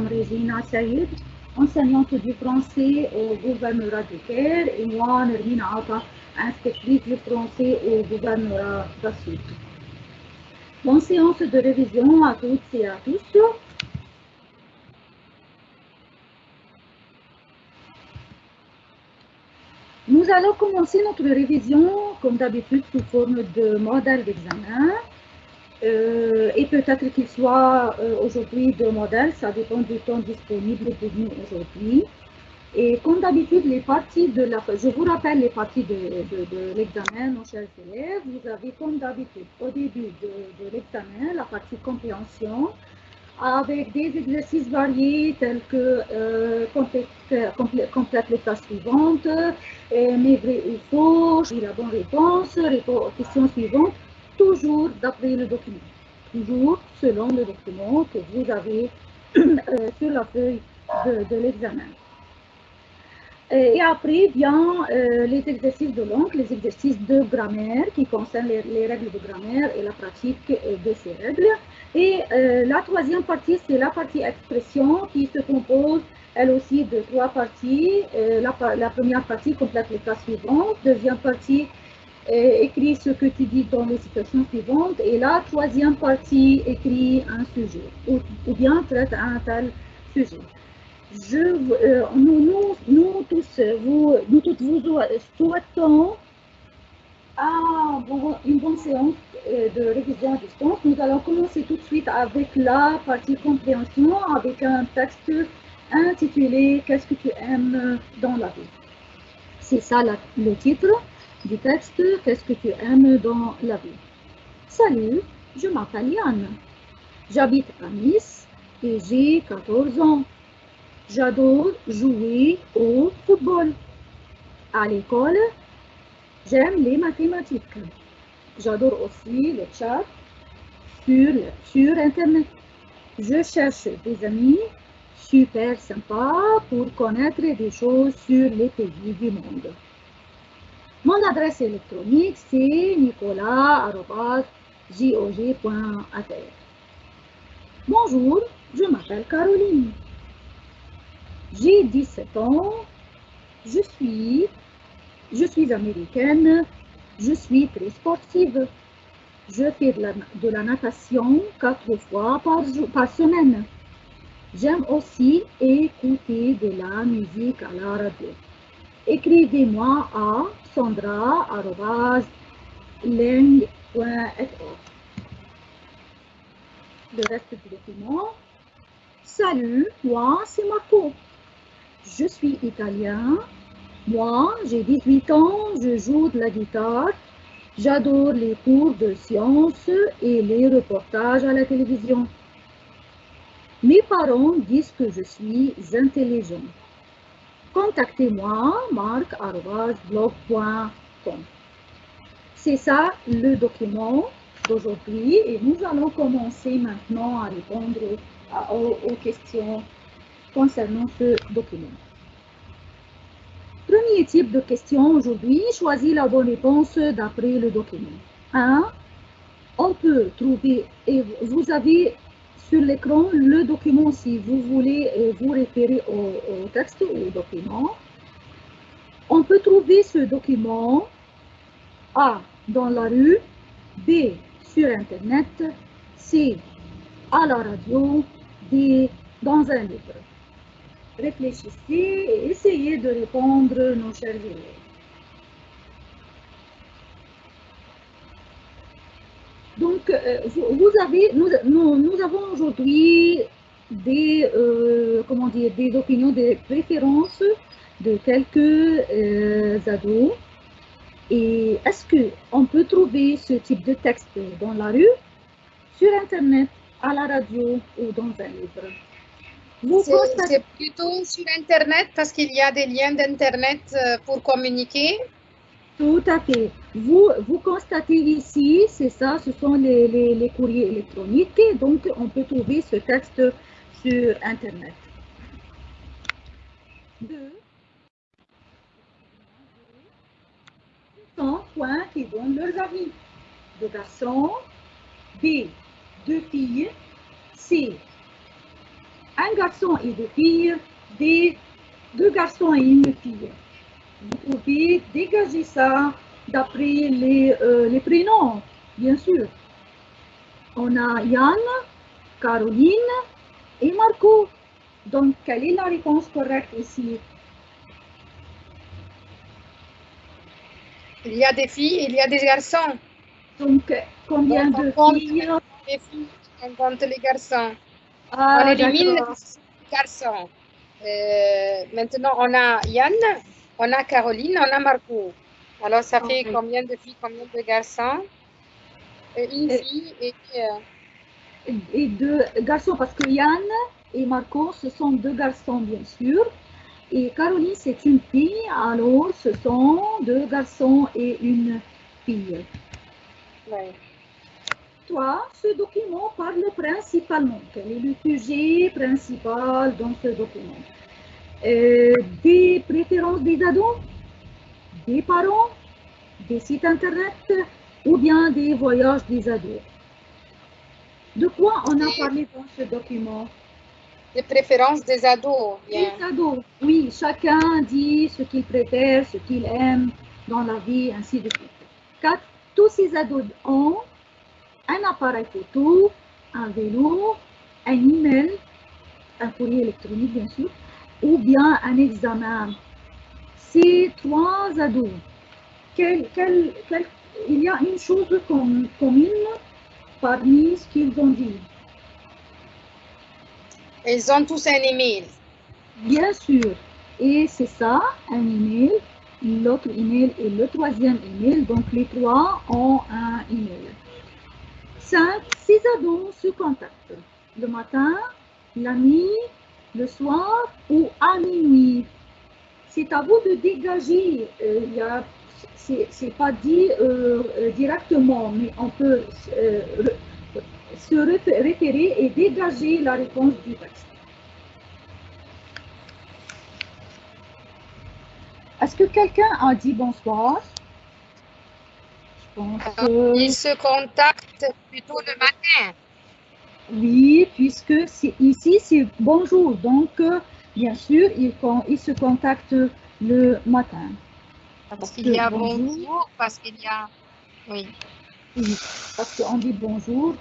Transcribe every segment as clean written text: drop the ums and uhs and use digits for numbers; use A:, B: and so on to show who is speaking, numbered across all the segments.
A: Régina Saïd, enseignante du français au gouvernorat du Caire, et moi, Nermine Ata, inspectrice du français au gouvernorat d'Assout. Bonne séance de révision à toutes et à tous. Nous allons commencer notre révision, comme d'habitude, sous forme de modèle d'examen. Et peut-être qu'il soit aujourd'hui de modèle, ça dépend du temps disponible pour nous aujourd'hui. Et comme d'habitude, les parties de la... Je vous rappelle les parties de l'examen, nos chers élèves. Vous avez comme d'habitude, au début de l'examen, la partie compréhension, avec des exercices variés tels que complète les tâches suivantes, mais vrai ou faux, la bonne réponse, aux questions suivantes, toujours d'après le document, toujours selon le document que vous avez sur la feuille de l'examen. Et après, bien, les exercices de langue, les exercices de grammaire qui concernent les règles de grammaire et la pratique de ces règles. Et la troisième partie, c'est la partie expression qui se compose, elle aussi, de trois parties. La première partie complète les cas suivantes. Deuxième partie, écrit ce que tu dis dans les situations suivantes. Et la troisième partie, écrit un sujet ou bien traite un tel sujet. Nous tous vous souhaitons une bonne séance de révision à distance. Nous allons commencer tout de suite avec la partie compréhension, avec un texte intitulé « Qu'est-ce que tu aimes dans la vie ?» C'est ça le titre du texte « Qu'est-ce que tu aimes dans la vie ?» Salut, je m'appelle Yann. J'habite à Nice et j'ai 14 ans. J'adore jouer au football. À l'école, j'aime les mathématiques. J'adore aussi le chat sur Internet. Je cherche des amis super sympas pour connaître des choses sur les pays du monde. Mon adresse électronique, c'est nicolas@jog.fr. Bonjour, je m'appelle Caroline. J'ai 17 ans, je suis américaine, je suis très sportive. Je fais de la natation 4 fois par semaine. J'aime aussi écouter de la musique à la radio. Écrivez-moi à sandra@leng.fr. Le reste du document. Salut, moi c'est Marco. Je suis italien. Moi, j'ai 18 ans, je joue de la guitare. J'adore les cours de sciences et les reportages à la télévision. Mes parents disent que je suis intelligent. Contactez-moi, marc@blog.com. C'est ça le document d'aujourd'hui et nous allons commencer maintenant à répondre aux questions concernant ce document. Premier type de question aujourd'hui, choisis la bonne réponse d'après le document. 1. On peut trouver, et vous avez sur l'écran le document si vous voulez vous référer au texte ou au document. On peut trouver ce document A. Dans la rue, B. Sur Internet, C. À la radio, D. Dans un livre. Réfléchissez et essayez de répondre, nos chers élèves. Donc, nous avons aujourd'hui des opinions, des préférences de quelques ados. Et est-ce qu'on peut trouver ce type de texte dans la rue, sur Internet, à la radio ou dans un livre?
B: C'est plutôt sur Internet parce qu'il y a des liens d'Internet pour communiquer.
A: Tout à fait. Vous constatez ici, c'est ça, ce sont les courriers électroniques. Donc, on peut trouver ce texte sur Internet. 2. Points qui donnent leurs avis. 2 garçons. B. 2 filles. C. un garçon et deux filles, deux garçons et une fille. Vous pouvez dégager ça d'après les prénoms, bien sûr. On a Yann, Caroline et Marco. Donc, quelle est la réponse correcte ici?
B: Il y a des filles, il y a des garçons.
A: Donc, combien de filles?
B: Les filles, on compte les garçons.
A: Ah,
B: on élimine
A: d'accord.
B: les garçons. Maintenant, on a Yann, on a Caroline, on a Marco. Alors, ça fait
A: Ok.
B: combien de filles, combien de garçons? Une fille
A: Et deux garçons, parce que Yann et Marco, ce sont deux garçons, bien sûr. Et Caroline, c'est une fille, alors ce sont deux garçons et une fille.
B: ouais.
A: Toi, ce document parle principalement. Quel est le sujet principal dans ce document? Des préférences des ados, des parents, des sites internet ou bien des voyages des ados. De quoi on a parlé dans ce document?
B: Des préférences des ados.
A: Des ados, oui, chacun dit ce qu'il préfère, ce qu'il aime dans la vie, ainsi de suite. Car tous ces ados ont un appareil photo, un vélo, un email, un courrier électronique bien sûr, ou bien un examen. Ces trois ados, il y a une chose commune parmi ce qu'ils ont dit.
B: Ils ont tous un email.
A: Bien sûr. Et c'est ça, un email, l'autre email et le troisième email. Donc les trois ont un email. 5. Ces ados se contactent le matin, la nuit, le soir ou à minuit. C'est à vous de dégager. C'est pas dit directement, mais on peut se référer et dégager la réponse du texte. Est-ce que quelqu'un a dit bonsoir? Je pense que...
B: Ils se contactent plutôt le matin.
A: Oui, puisque ici c'est bonjour. Donc, bien sûr, ils se contactent le matin.
B: Parce qu'il y a bonjour, parce qu'il y a... Oui.
A: Oui, parce qu'on dit bonjour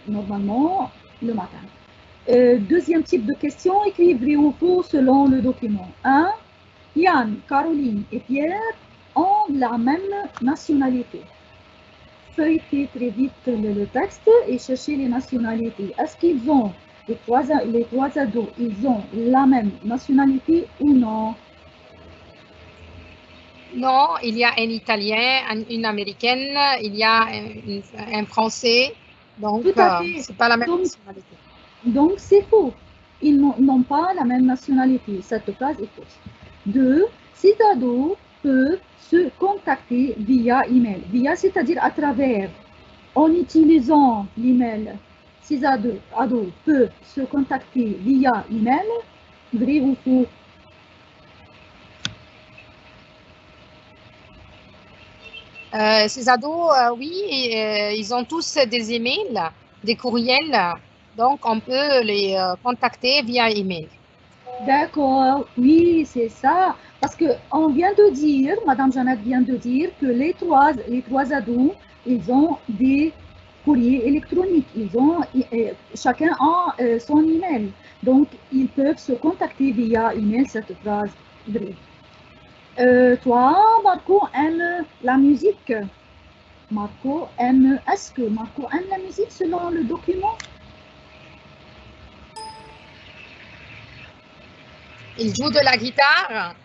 A: normalement le matin. Deuxième type de question, écrire vrai ou faux selon le document. 1. Yann, Caroline et Pierre ont la même nationalité. Feuilletez très vite le texte et cherchez les nationalités. Est-ce qu'ils ont, les trois ados, ils ont la même nationalité ou non?
B: Non, il y a un Italien, une Américaine, il y a un Français. Donc, c'est pas la même nationalité.
A: Donc, c'est faux. Ils n'ont pas la même nationalité. Cette phrase est fausse. 2. Ces ados peuvent se contacter via email. Via, c'est-à-dire à travers, en utilisant l'email. Ces ados peuvent se contacter via email. Vrai ou faux?
B: Ces ados, oui, ils ont tous des emails, des courriels. Donc, on peut les contacter via email.
A: D'accord, oui, c'est ça. Parce qu'on vient de dire, Madame Jeannette vient de dire que les trois ados, ils ont des courriers électroniques. Chacun a son email. Donc, ils peuvent se contacter via email, cette phrase vraie. Toi, Marco, aime la musique. Est-ce que Marco aime la musique selon le document?
B: Il joue de la guitare.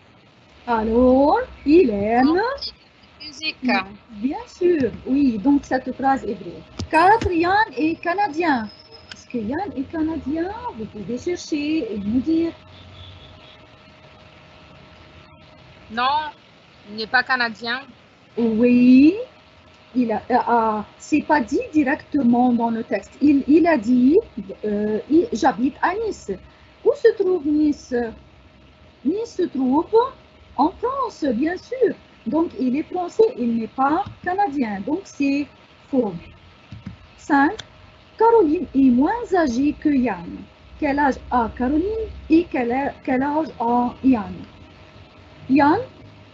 A: Alors, il aime
B: la musique.
A: Bien sûr, oui, donc cette phrase est vraie. 4. Yann est canadien. Est-ce que Yann est canadien? Vous pouvez chercher et nous dire.
B: Non, il n'est pas canadien.
A: Oui, c'est pas dit directement dans le texte. Il a dit j'habite à Nice. Où se trouve Nice? Nice se trouve en France, bien sûr. Donc il est français, il n'est pas canadien. Donc c'est faux. 5. Caroline est moins âgée que Yann. quel âge a Caroline et quel âge a Yann. Yann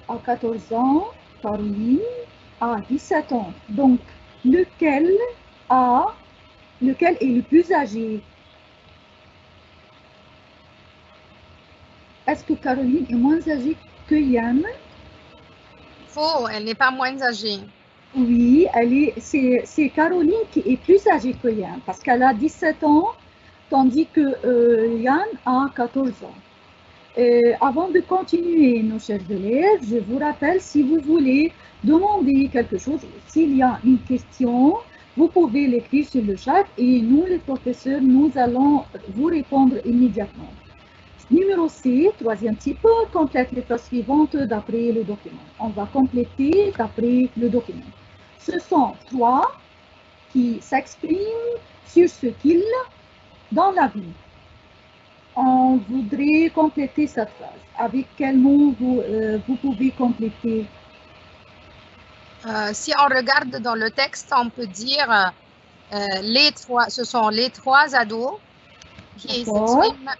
A: a 14 ans, Caroline a 17 ans. Donc, lequel est le plus âgé? Est-ce que Caroline est moins âgée que Yann?
B: Faux, elle n'est pas moins âgée.
A: Oui, c'est Caroline qui est plus âgée que Yann parce qu'elle a 17 ans, tandis que Yann a 14 ans. Avant de continuer, nos chers élèves, je vous rappelle, si vous voulez demander quelque chose, s'il y a une question, vous pouvez l'écrire sur le chat et nous, les professeurs, nous allons vous répondre immédiatement. Numéro C, troisième type, complète les phrases suivantes d'après le document. On va compléter d'après le document. Ce sont trois qui s'expriment sur ce qu'ils dans la vie. On voudrait compléter cette phrase. Avec quel mot vous pouvez compléter?
B: Si on regarde dans le texte, on peut dire ce sont les trois ados qui s'expriment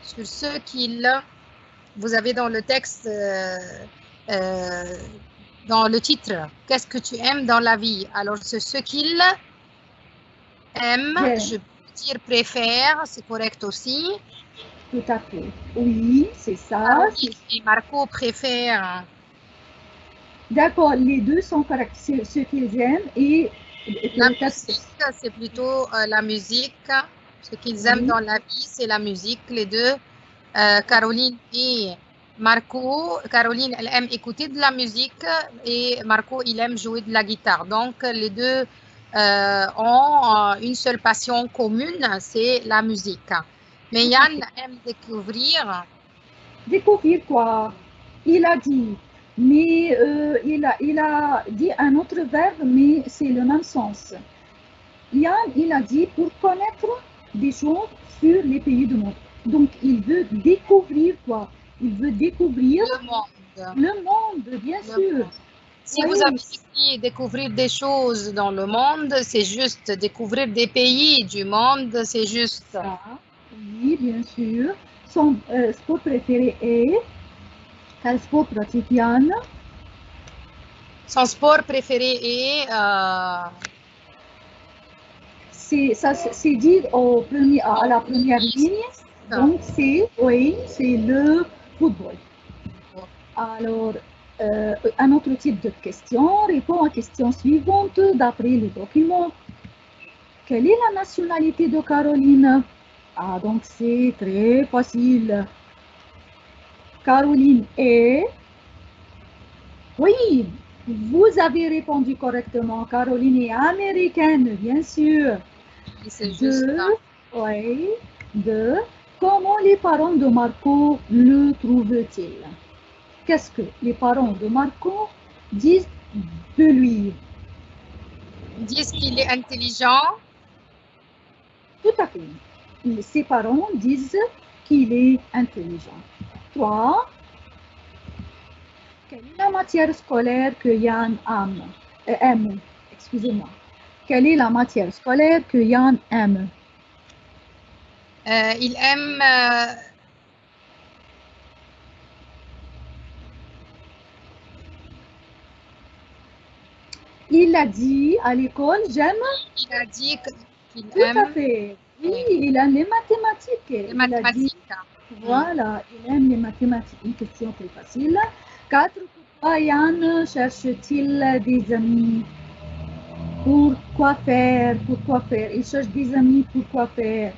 B: sur ce qu'ils. Vous avez dans le texte, dans le titre, qu'est-ce que tu aimes dans la vie? Alors, c'est ce qu'ils aiment.
A: Bien.
B: Je peux dire préfère, c'est correct aussi.
A: Tout à fait. Oui, c'est ça.
B: Caroline et Marco préfèrent.
A: D'accord, les deux sont corrects. C'est ce qu'ils aiment et
B: la musique, c'est plutôt la musique. Ce qu'ils aiment dans la vie, c'est la musique. Les deux, Caroline et Marco. Caroline, elle aime écouter de la musique et Marco, il aime jouer de la guitare. Donc, les deux ont une seule passion commune, c'est la musique. Mais Yann aime découvrir.
A: Découvrir quoi? Il a dit, mais il a dit un autre verbe, mais c'est le même sens. Yann, il a dit pour connaître des choses sur les pays du monde. Donc, il veut découvrir quoi? Il veut découvrir
B: le monde.
A: Le monde, bien sûr.
B: Si vous avez écrit découvrir des choses dans le monde, c'est juste découvrir des pays du monde, c'est juste.
A: Ça. Oui, bien sûr. Son sport préféré est quel sport pratique Yann?
B: Son sport préféré est
A: c'est dit à la première ligne. Donc c'est le football. Alors un autre type de question répond à la question suivante d'après le document. Quelle est la nationalité de Caroline? Ah, donc c'est très facile. Caroline est... Oui, vous avez répondu correctement. Caroline est américaine, bien sûr.
B: C'est juste ça.
A: Oui. Comment les parents de Marco le trouvent-ils? Qu'est-ce que les parents de Marco disent de lui?
B: Ils disent qu'il est intelligent.
A: Tout à fait. Ses parents disent qu'il est intelligent. 3. Quelle est la matière scolaire que Yann aime? Excusez-moi. Quelle est la matière scolaire que Yann aime?
B: Il aime...
A: Il a dit à l'école, j'aime.
B: Il a dit qu'il
A: aime. Tout à fait. Oui, il aime les mathématiques.
B: Les mathématiques.
A: Voilà, il aime les mathématiques. Une question très facile. 4. Pourquoi Yann cherche-t-il des amis? Pourquoi faire? Il cherche des amis, pourquoi faire?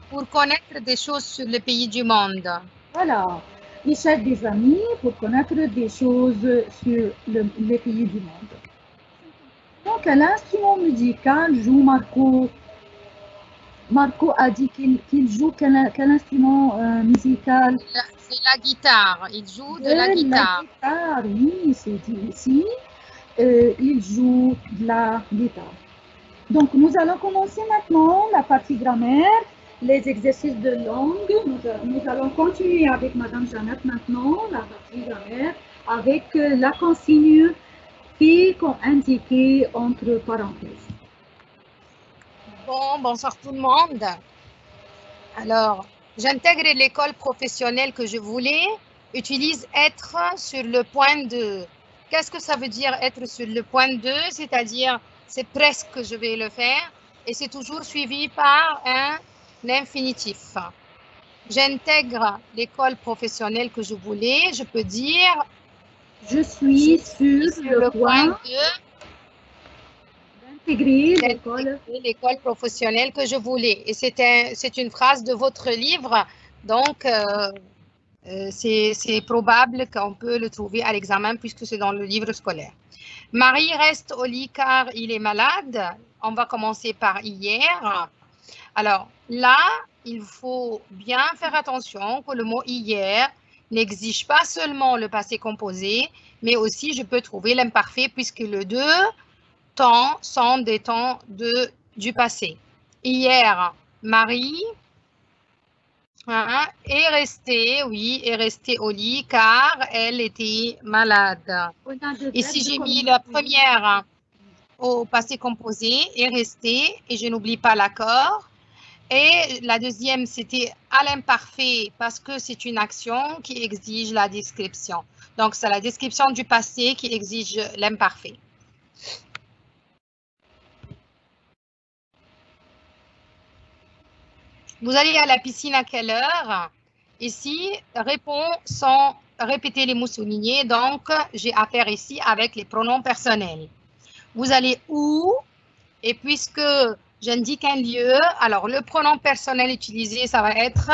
B: Pour connaître des choses sur les pays du monde.
A: Voilà. Il cherche des amis pour connaître des choses sur les pays du monde. Donc, l'instrument musical joue Marco. Marco a dit qu'il joue quel instrument musical?
B: C'est la guitare. Il joue de la guitare.
A: Oui, c'est dit ici. Il joue de la guitare. Donc, nous allons commencer maintenant la partie grammaire, les exercices de langue. Nous allons continuer avec Madame Jeannette maintenant, la partie grammaire, avec la consigne fait comme indiqué entre parenthèses.
B: Bonsoir tout le monde. Alors, j'intègre l'école professionnelle que je voulais, utilise être sur le point de. Qu'est-ce que ça veut dire être sur le point de? C'est-à-dire, c'est presque que je vais le faire et c'est toujours suivi par un infinitif. J'intègre l'école professionnelle que je voulais, je peux dire
A: Je suis sur le point
B: de
A: d'intégrer
B: l'école professionnelle que je voulais. Et c'est une phrase de votre livre, donc c'est probable qu'on peut le trouver à l'examen puisque c'est dans le livre scolaire. Marie reste au lit car il est malade. On va commencer par hier. Alors là, il faut bien faire attention que le mot hier n'exige pas seulement le passé composé, mais aussi je peux trouver l'imparfait puisque les deux temps sont des temps du passé. Hier, Marie est restée au lit car elle était malade. Ici, j'ai mis la première au passé composé, est restée, et je n'oublie pas l'accord. Et la deuxième, c'était à l'imparfait parce que c'est une action qui exige la description. Donc, c'est la description du passé qui exige l'imparfait. Vous allez à la piscine à quelle heure? Ici, réponds sans répéter les mots soulignés. Donc, j'ai affaire ici avec les pronoms personnels. Vous allez où? Et puisque j'indique un lieu, alors le pronom personnel utilisé, ça va être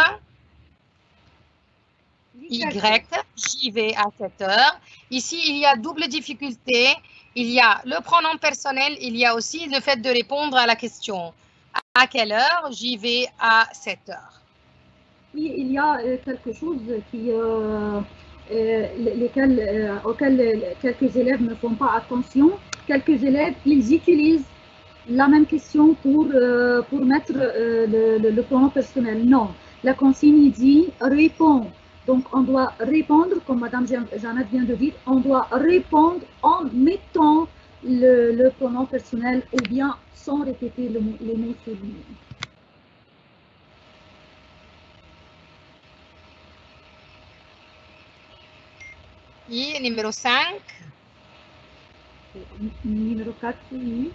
B: Y. J'y vais à cette heure. Ici, il y a double difficulté. Il y a le pronom personnel, il y a aussi le fait de répondre à la question. À quelle heure? J'y vais à 7 heures.
A: Oui, il y a quelque chose auquel quelques élèves ne font pas attention. Quelques élèves, ils utilisent la même question pour mettre le pronom personnel. Non, la consigne dit répond. Donc, on doit répondre, comme Madame Jeannette vient de dire, on doit répondre en mettant le pronom personnel ou bien sans répéter les mots soulignés.
B: Et numéro 5.
A: Numéro 4, oui.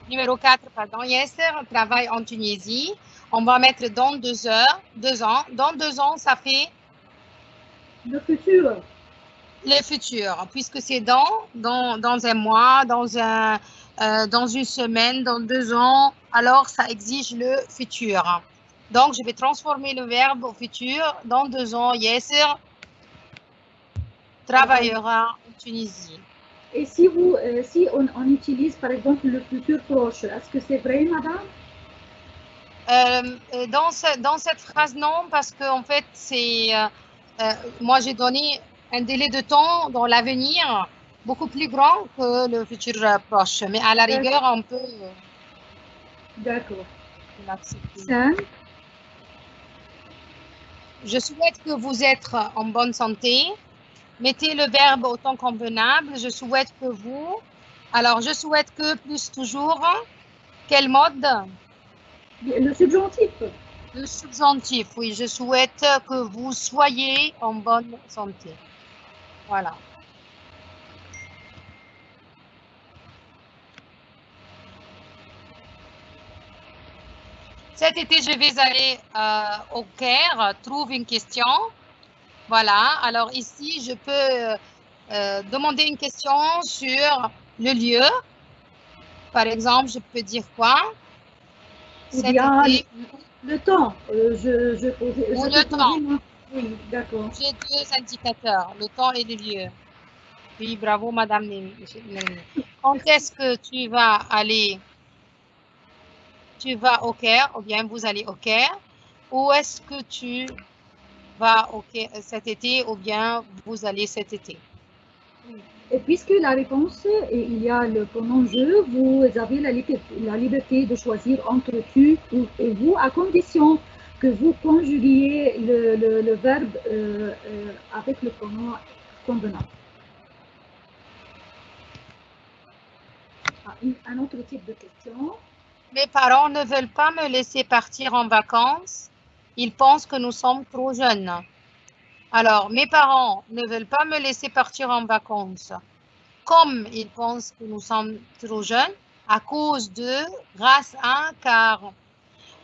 B: Numéro 4, pardon. Yasser travaille en Tunisie. On va mettre dans 2 heures, 2 ans. Dans 2 ans, ça fait
A: le futur.
B: Le futur, puisque c'est dans un mois, dans une semaine, dans 2 ans, alors ça exige le futur. Donc, je vais transformer le verbe au futur. Dans 2 ans, Yasser travaillera en Tunisie.
A: Et si on utilise par exemple le futur proche, est-ce que c'est vrai, madame?
B: Dans cette phrase, non, parce qu'en fait, moi j'ai donné un délai de temps dans l'avenir beaucoup plus grand que le futur proche, mais à la rigueur, on peut
A: l'accepter.
B: Je souhaite que vous êtes en bonne santé. Mettez le verbe au temps convenable. Je souhaite que vous. Alors, je souhaite que plus toujours. Quel mode?
A: Le subjonctif.
B: Le subjonctif, oui. Je souhaite que vous soyez en bonne santé. Voilà. Cet été, je vais aller au Caire, trouve une question. Voilà. Alors ici, je peux demander une question sur le lieu. Par exemple, je peux dire quoi?
A: Cet été, le temps. Ou
B: le temps.
A: Oui, d'accord.
B: J'ai 2 indicateurs, le temps et le lieu. Oui, bravo, Madame Némi. Quand est-ce que tu vas aller? Tu vas au Caire, ou bien vous allez au Caire. Où est-ce que tu vas au Caire cet été, ou bien vous allez cet été?
A: Et puisque la réponse, il y a le pronom je, vous avez la liberté de choisir entre tu et vous, à condition que vous conjuguiez le verbe avec le pronom convenable. Un autre type de question.
B: Mes parents ne veulent pas me laisser partir en vacances. ils pensent que nous sommes trop jeunes. Alors, mes parents ne veulent pas me laisser partir en vacances. Comme ils pensent que nous sommes trop jeunes, à cause de, grâce à, car.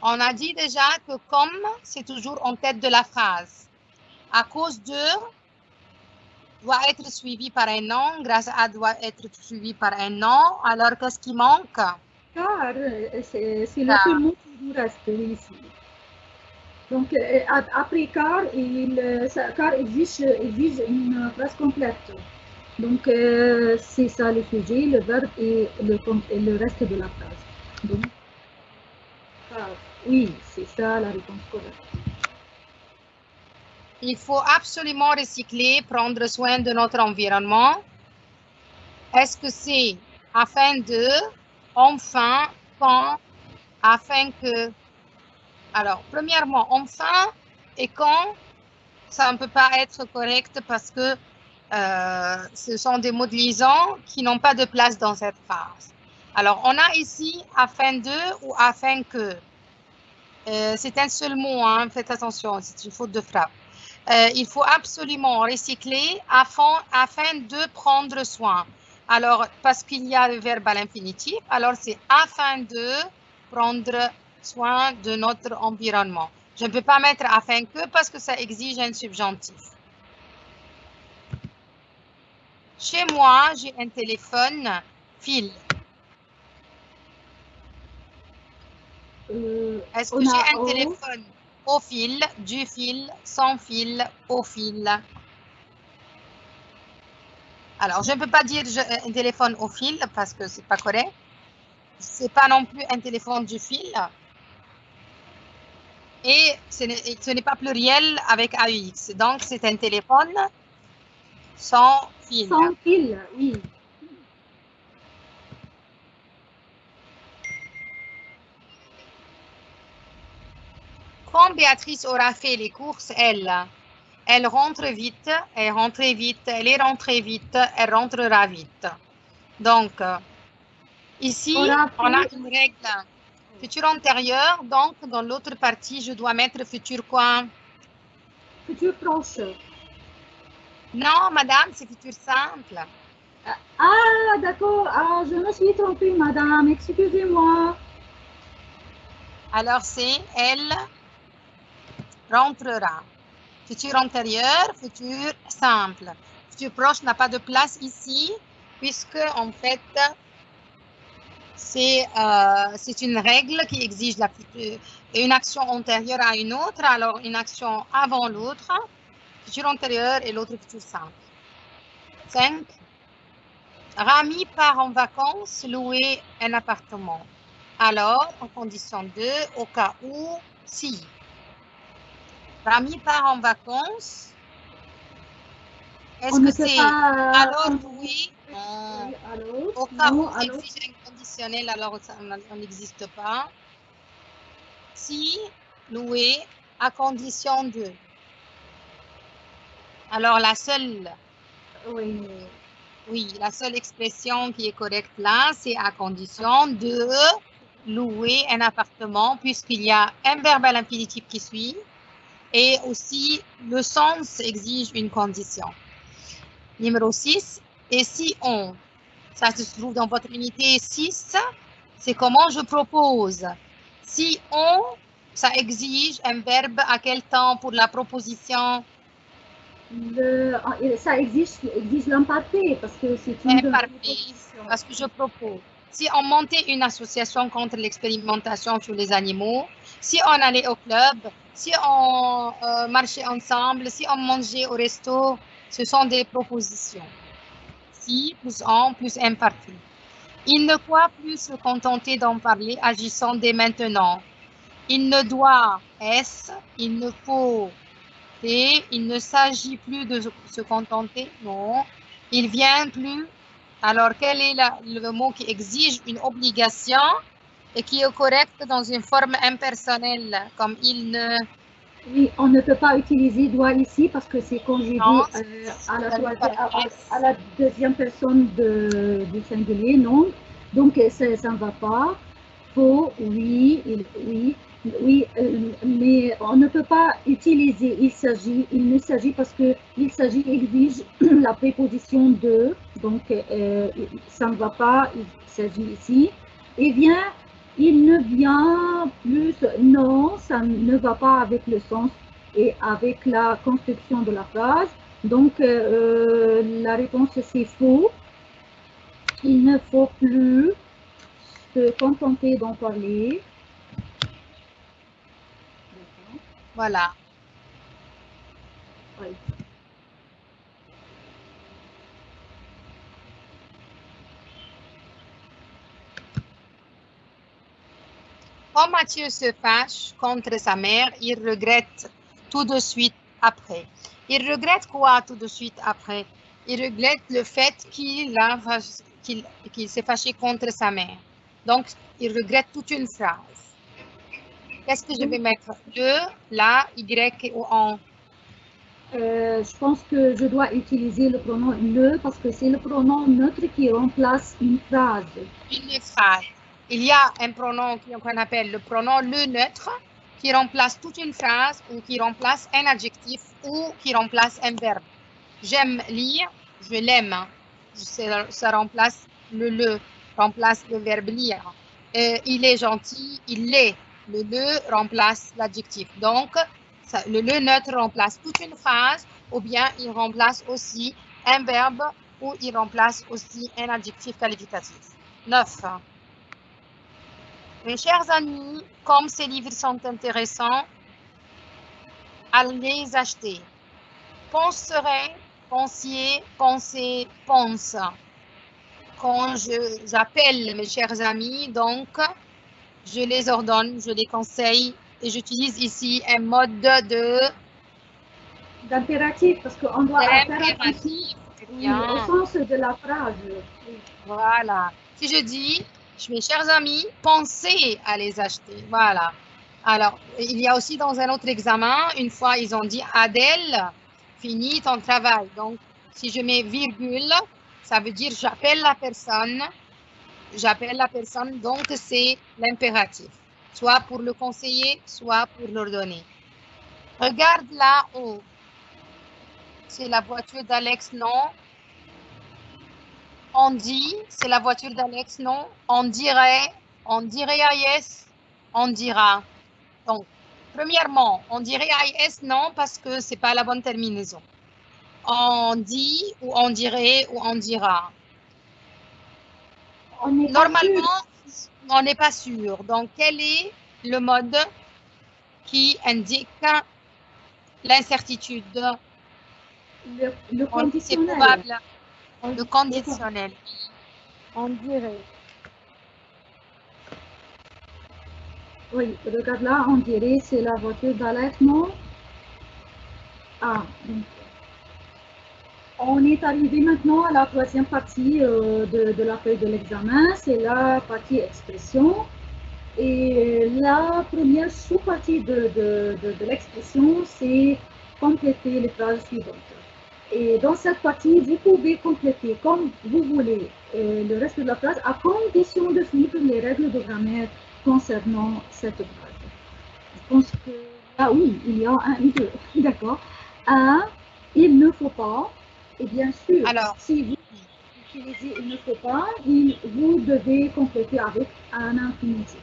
B: On a dit déjà que comme, c'est toujours en tête de la phrase. À cause de doit être suivi par un nom, grâce à doit être suivi par un nom. Alors, qu'est-ce qui manque?
A: Car, c'est le seul mot qui nous reste ici. Donc, après car, car exige une phrase complète. Donc, c'est ça le sujet, le verbe et le reste de la phrase. Donc, car, oui, c'est ça la réponse correcte.
B: Il faut absolument recycler, prendre soin de notre environnement. Est-ce que c'est afin de, enfin, quand, afin que. Alors, premièrement, enfin et quand, ça ne peut pas être correct parce que ce sont des mots de liaison qui n'ont pas de place dans cette phrase. Alors, on a ici afin de ou afin que. C'est un seul mot, hein, faites attention, c'est une faute de frappe. Il faut absolument recycler afin de prendre soin. Alors, parce qu'il y a le verbe à l'infinitif, alors c'est afin de prendre soin de notre environnement. Je ne peux pas mettre afin que parce que ça exige un subjonctif. Chez moi, j'ai un téléphone fil. Est-ce que j'ai un téléphone au fil, du fil, sans fil, au fil? Alors, je ne peux pas dire un téléphone au fil parce que ce n'est pas correct. Ce n'est pas non plus un téléphone du fil. Et ce n'est pas pluriel avec AUX. Donc, c'est un téléphone sans fil.
A: Sans fil, oui.
B: Quand Béatrice aura fait les courses, elle rentre vite, elle rentre vite, elle est rentrée vite, elle rentrera vite. Donc, ici, on a une règle futur antérieur. Donc, dans l'autre partie, je dois mettre futur quoi?
A: Futur proche.
B: Non, madame, c'est futur simple.
A: Ah, d'accord. Ah, je me suis trompée, madame. Excusez-moi.
B: Alors, c'est elle rentrera. Futur antérieur, futur simple. Futur proche n'a pas de place ici, puisque, en fait, c'est une règle qui exige une action antérieure à une autre, alors une action avant l'autre, futur antérieur et l'autre futur simple. 5. Rami part en vacances, louer un appartement. Alors, en condition 2, au cas où, si. Rami part en vacances. Est-ce que c'est alors louer? Au cas où exige un conditionnel, alors ça n'existe pas. Si, louer, à condition 2. Alors, la seule la seule expression qui est correcte là, c'est à condition de louer un appartement, puisqu'il y a un verbe à l'infinitif qui suit, et aussi le sens exige une condition. Numéro 6, et si on, ça se trouve dans votre unité 6, c'est comment je propose. Si on, ça exige un verbe à quel temps pour la proposition?
A: Ça existe l'imparfait parce que c'est une proposition.
B: Parce que je propose. Si on montait une association contre l'expérimentation sur les animaux, si on allait au club, si on marchait ensemble, si on mangeait au resto, ce sont des propositions. Si plus on plus imparfait. Il ne doit plus se contenter d'en parler agissant dès maintenant. Il ne doit, est-ce, il ne faut, et il ne s'agit plus de se contenter, non. Il vient plus. Alors, quel est le mot qui exige une obligation et qui est correct dans une forme impersonnelle, comme il ne...
A: Oui, on ne peut pas utiliser doit ici parce que c'est conjugué à la deuxième personne du singulier, non. Donc, ça ne va pas. Faut, oui, oui. Oui, mais on ne peut pas utiliser il ne s'agit parce que il exige la préposition de, donc ça ne va pas, il s'agit ici. Et vient, il ne vient plus, non, ça ne va pas avec le sens et avec la construction de la phrase. Donc la réponse c'est faux. Il ne faut plus se contenter d'en parler.
B: Voilà.
A: Oui.
B: Quand Mathieu se fâche contre sa mère, il regrette tout de suite après. Il regrette quoi tout de suite après? Il regrette le fait qu'il s'est fâché contre sa mère. Donc, il regrette toute une phrase. Qu'est-ce que je vais mettre? Le, la, y ou en?
A: Je pense que je dois utiliser le pronom le parce que c'est le pronom neutre qui remplace une phrase.
B: Une phrase. Il y a un pronom qu'on appelle le pronom le neutre qui remplace toute une phrase ou qui remplace un adjectif ou qui remplace un verbe. J'aime lire, je l'aime. Ça remplace le remplace le verbe lire. Il est gentil, il l'est. Le remplace l'adjectif. Donc, le neutre remplace toute une phrase ou bien il remplace aussi un verbe ou il remplace aussi un adjectif qualificatif. 9. Mes chers amis, comme ces livres sont intéressants, allez les acheter. Penserai, pensiez, pensez, pense. Quand j'appelle mes chers amis, donc, je les ordonne, je les conseille et j'utilise ici un mode
A: d'impératif parce qu'on doit faire attention au sens de la phrase.
B: Voilà. Si je dis, mes chers amis, pensez à les acheter. Voilà. Alors, il y a aussi dans un autre examen, une fois, ils ont dit Adèle, finis ton travail. Donc, si je mets virgule, ça veut dire j'appelle la personne. J'appelle la personne, donc c'est l'impératif. Soit pour le conseiller, soit pour l'ordonner. Regarde là-haut. C'est la voiture d'Alex, non? On dit, c'est la voiture d'Alex, non? On dirait yes, on dira. Donc, premièrement, on dirait yes, non, parce que c'est pas la bonne terminaison. On dit, ou on dirait, ou on dira. Normalement, on n'est pas sûr. Donc, quel est le mode qui indique l'incertitude?
A: Le conditionnel.
B: C'est probable. Le conditionnel. On dirait.
A: Oui, regarde là, on dirait c'est la voiture d'Alex, non? Ah, on est arrivé maintenant à la troisième partie de la feuille de l'examen, c'est la partie expression. Et la première sous-partie de l'expression, c'est compléter les phrases suivantes. Et dans cette partie, vous pouvez compléter comme vous voulez le reste de la phrase à condition de suivre les règles de grammaire concernant cette phrase. Je pense que là, oui, il y a un et deux. D'accord. Un, il ne faut pas. Et bien sûr,
B: alors,
A: si vous utilisez il ne faut pas, vous devez compléter avec un infinitif.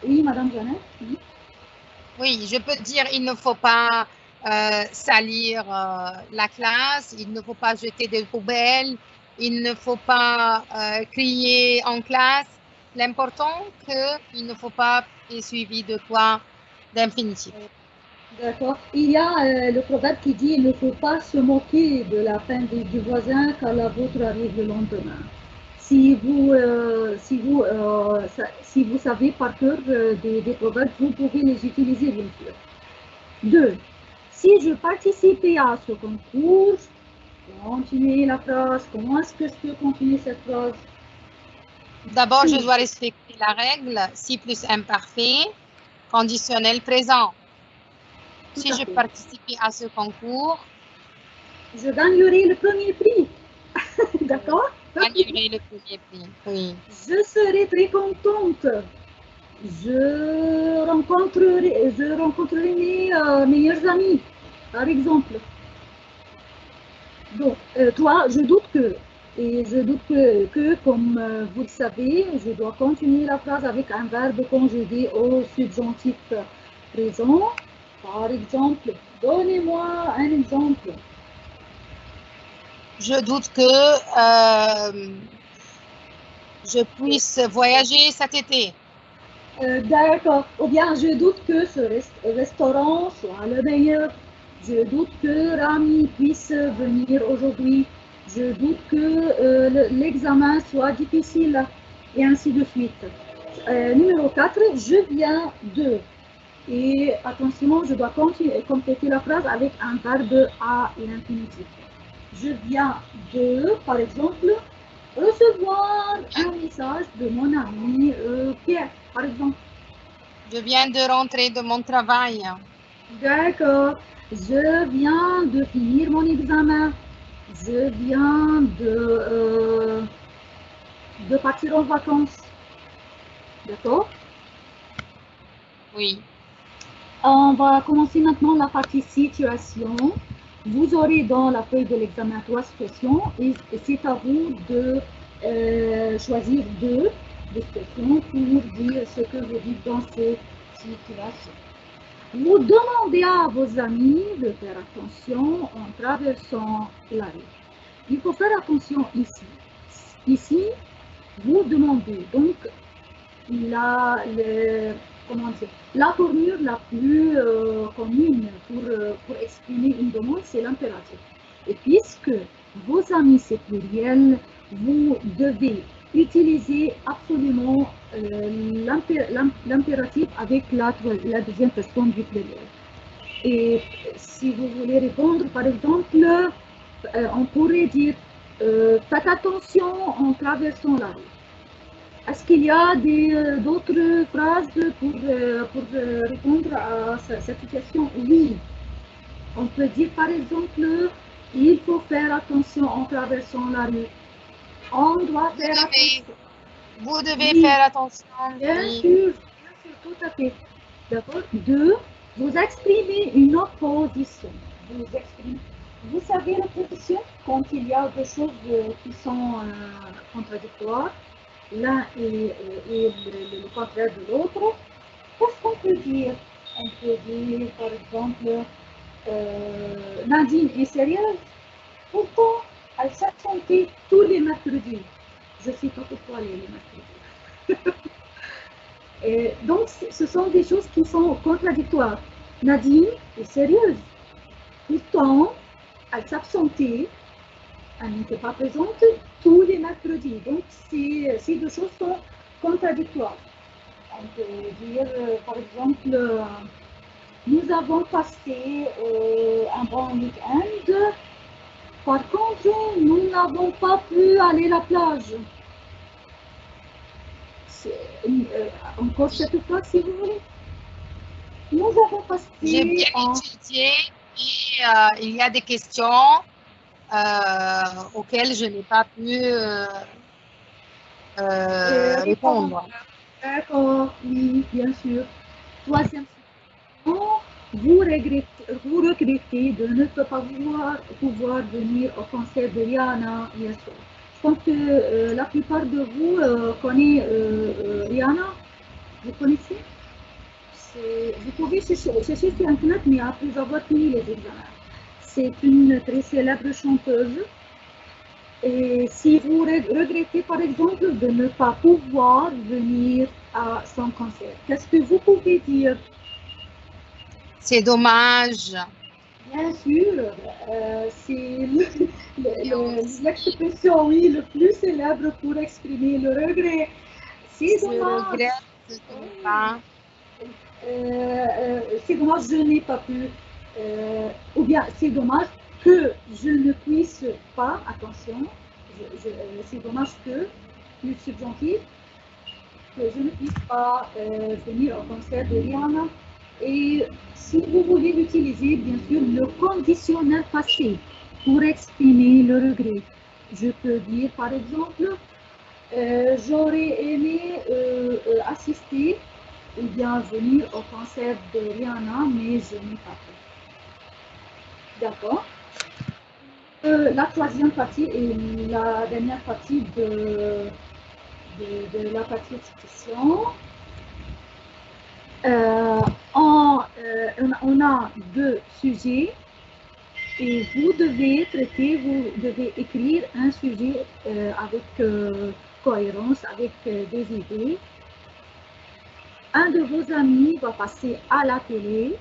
A: Oui, Madame Jeannette?
B: Oui, je peux dire il ne faut pas salir la classe, il ne faut pas jeter des poubelles, il ne faut pas crier en classe. L'important qu'il ne faut pas est suivi de quoi? D'infinitif.
A: D'accord. Il y a le proverbe qui dit il ne faut pas se moquer de la peine du voisin quand la vôtre arrive le lendemain. Si vous savez par cœur des proverbes, vous pouvez les utiliser bien sûr. 2. Si je participais à ce concours, continuez la phrase. Comment est-ce que je peux continuer cette phrase?
B: D'abord, je dois respecter la règle, si plus imparfait, conditionnel présent. Si je participais à ce concours,
A: je gagnerai le premier prix. D'accord?
B: Je gagnerai le premier prix, oui.
A: Je serai très contente. je rencontrerai mes meilleurs amis, par exemple. Donc, toi, je doute que, et je doute que comme vous le savez, je dois continuer la phrase avec un verbe conjugué au subjonctif présent. Par exemple, donnez-moi un exemple.
B: Je doute que je puisse voyager cet été.
A: D'accord. Ou bien, je doute que ce restaurant soit le meilleur. Je doute que Rami puisse venir aujourd'hui. Je doute que l'examen soit difficile. Et ainsi de suite. Numéro 4, je viens de. Et attention, je dois compléter la phrase avec un verbe à l'infinitif. Je viens de, par exemple, recevoir un message de mon ami Pierre, par exemple.
B: Je viens de rentrer de mon travail.
A: D'accord. Je viens de finir mon examen. Je viens de partir en vacances. D'accord?
B: Oui.
A: On va commencer maintenant la partie situation. Vous aurez dans la feuille de l'examen 3 situations et c'est à vous de choisir deux situations pour dire ce que vous dites dans ces situations. Vous demandez à vos amis de faire attention en traversant la rue. Il faut faire attention ici. Ici, vous demandez. Donc, la tournure la plus commune pour exprimer une demande, c'est l'impératif. Et puisque vos amis, c'est pluriel, vous devez utiliser absolument l'impératif avec la deuxième personne du pluriel. Et si vous voulez répondre, par exemple, on pourrait dire faites attention en traversant la rue. Est-ce qu'il y a d'autres phrases pour répondre à cette situation? Oui. On peut dire par exemple, il faut faire attention en traversant la rue. On doit faire attention.
B: Vous devez faire attention.
A: Bien sûr, tout à fait. D'accord. 2. Vous exprimez une opposition. Vous savez l'opposition quand il y a des choses qui sont contradictoires. L'un est le contraire de l'autre. Qu'est-ce qu'on peut dire? On peut dire, par exemple, Nadine est sérieuse. Pourtant, elle s'absentait tous les mercredis. Je ne sais pas pourquoi les mercredis. Et donc, ce sont des choses qui sont contradictoires. Nadine est sérieuse. Pourtant, elle s'absentait. Elle n'était pas présente tous les mercredis. Donc, ces deux choses sont contradictoires. On peut dire, par exemple, nous avons passé un bon week-end. Par contre, nous n'avons pas pu aller à la plage. Encore cette fois, si vous voulez. Nous avons passé...
B: J'ai bien étudié et il y a des questions auxquelles je n'ai pas pu répondre.
A: D'accord, oui, bien sûr. Troisième situation, vous regrettez de ne pas pouvoir venir au concert de Rihanna hier soir. Je pense que la plupart de vous connaissent Rihanna. Vous connaissez? Vous pouvez chercher sur Internet, mais après avoir fini les examens. C'est une très célèbre chanteuse. Et si vous regrettez, par exemple, de ne pas pouvoir venir à son concert, qu'est-ce que vous pouvez dire?
B: C'est dommage.
A: Bien sûr, c'est l'expression, oui, le plus célèbre pour exprimer le regret. C'est dommage.
B: Je regrette de ne pas.
A: C'est dommage, je n'ai pas pu. Ou bien, c'est dommage que je ne puisse pas, attention, c'est dommage que, plus subjonctif, que je ne puisse pas venir au concert de Rihanna. Et si vous voulez l'utiliser, bien sûr, le conditionnel passé pour exprimer le regret. Je peux dire, par exemple, j'aurais aimé assister et bienvenue au concert de Rihanna, mais je n'ai pas fait. D'accord. La troisième partie et la dernière partie de la participation. On a deux sujets et vous devez écrire un sujet avec cohérence, avec des idées. Un de vos amis va passer à la télé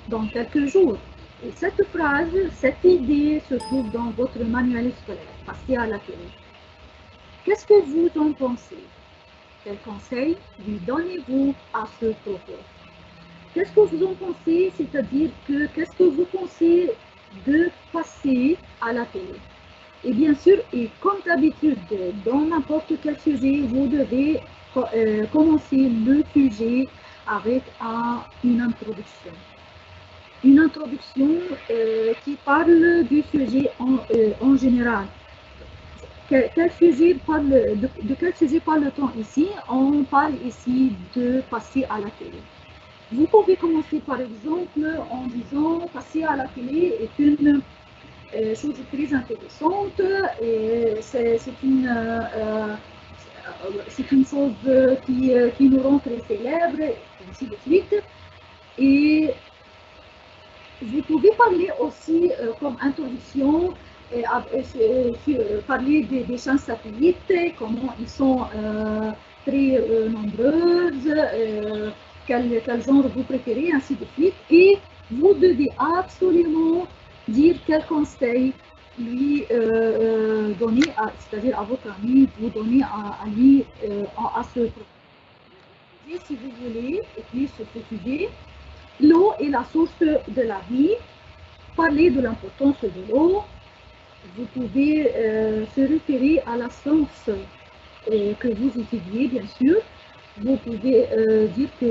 A: dans quelques jours. Et cette phrase, cette idée se trouve dans votre manuel scolaire, passer à la télé. Qu'est-ce que vous en pensez? Quel conseil lui donnez-vous à ce propos? Qu'est-ce que vous en pensez? C'est-à-dire que qu'est-ce que vous pensez de passer à la télé? Et bien sûr, et comme d'habitude, dans n'importe quel sujet, vous devez commencer le sujet avec une introduction. Une introduction qui parle du sujet en général. De quel sujet parle-t-on ici? On parle ici de passer à la télé. Vous pouvez commencer par exemple en disant passer à la télé est une chose très intéressante et c'est une chose qui nous rend très célèbres et ainsi de suite. Et vous pouvez parler aussi comme introduction, parler des chaînes satellites, comment ils sont très nombreuses, quel genre vous préférez, ainsi de suite. Et vous devez absolument dire quel conseil lui donner, c'est-à-dire à votre ami, vous donner à lui à ce propos. Si vous voulez écrire sur ce sujet, l'eau est la source de la vie. Parler de l'importance de l'eau. Vous pouvez se référer à la science que vous étudiez, bien sûr. Vous pouvez dire que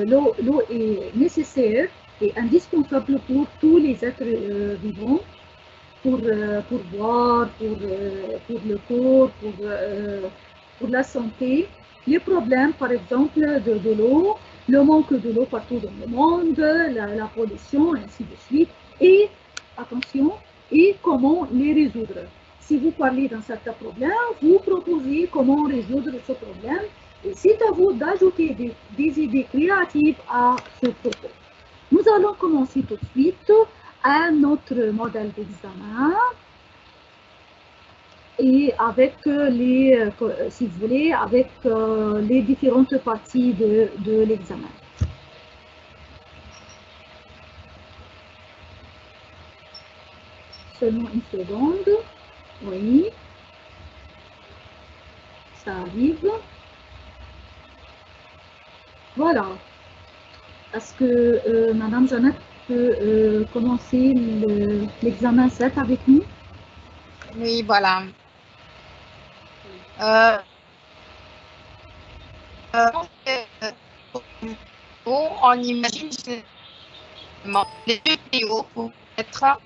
A: l'eau est nécessaire et indispensable pour tous les êtres vivants, pour boire, pour le corps, pour la santé. Les problèmes, par exemple, de l'eau, le manque de l'eau partout dans le monde, la pollution, ainsi de suite. Et, attention, et comment les résoudre. Si vous parlez d'un certain problème, vous proposez comment résoudre ce problème. Et c'est à vous d'ajouter des idées créatives à ce propos. Nous allons commencer tout de suite à notre modèle d'examen. Et avec si vous voulez, avec les différentes parties de l'examen. Seulement une seconde. Oui. Ça arrive. Voilà. Est-ce que Madame Jeannette peut commencer l'examen 7 avec nous?
B: Oui, voilà. On imagine les jeux vidéo pour être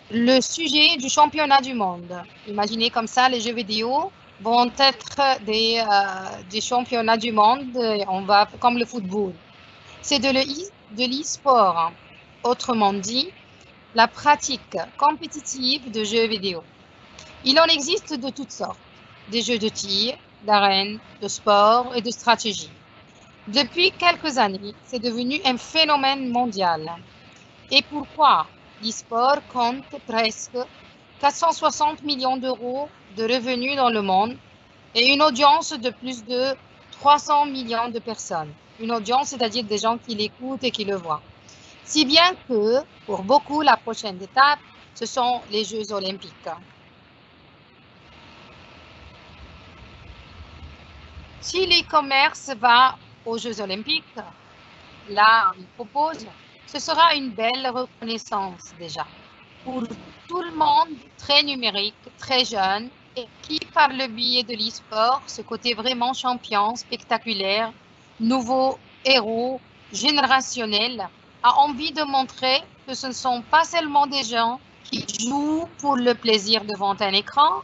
B: le sujet du championnat du monde. Imaginez comme ça, les jeux vidéo vont être des championnats du monde, comme le football. C'est de l'e-sport, autrement dit, la pratique compétitive de jeux vidéo. Il en existe de toutes sortes, des jeux de tir, d'arène, de sport et de stratégie. Depuis quelques années, c'est devenu un phénomène mondial. Et pourquoi? L'e-sport compte presque 460 millions d'euros de revenus dans le monde et une audience de plus de 300 millions de personnes. Une audience, c'est-à-dire des gens qui l'écoutent et qui le voient. Si bien que, pour beaucoup, la prochaine étape, ce sont les Jeux olympiques. Si l'e-commerce va aux Jeux olympiques, là, il propose, ce sera une belle reconnaissance déjà pour tout le monde très numérique, très jeune et qui, par le biais de l'e-sport, ce côté vraiment champion, spectaculaire, nouveau héros, générationnel, a envie de montrer que ce ne sont pas seulement des gens qui jouent pour le plaisir devant un écran,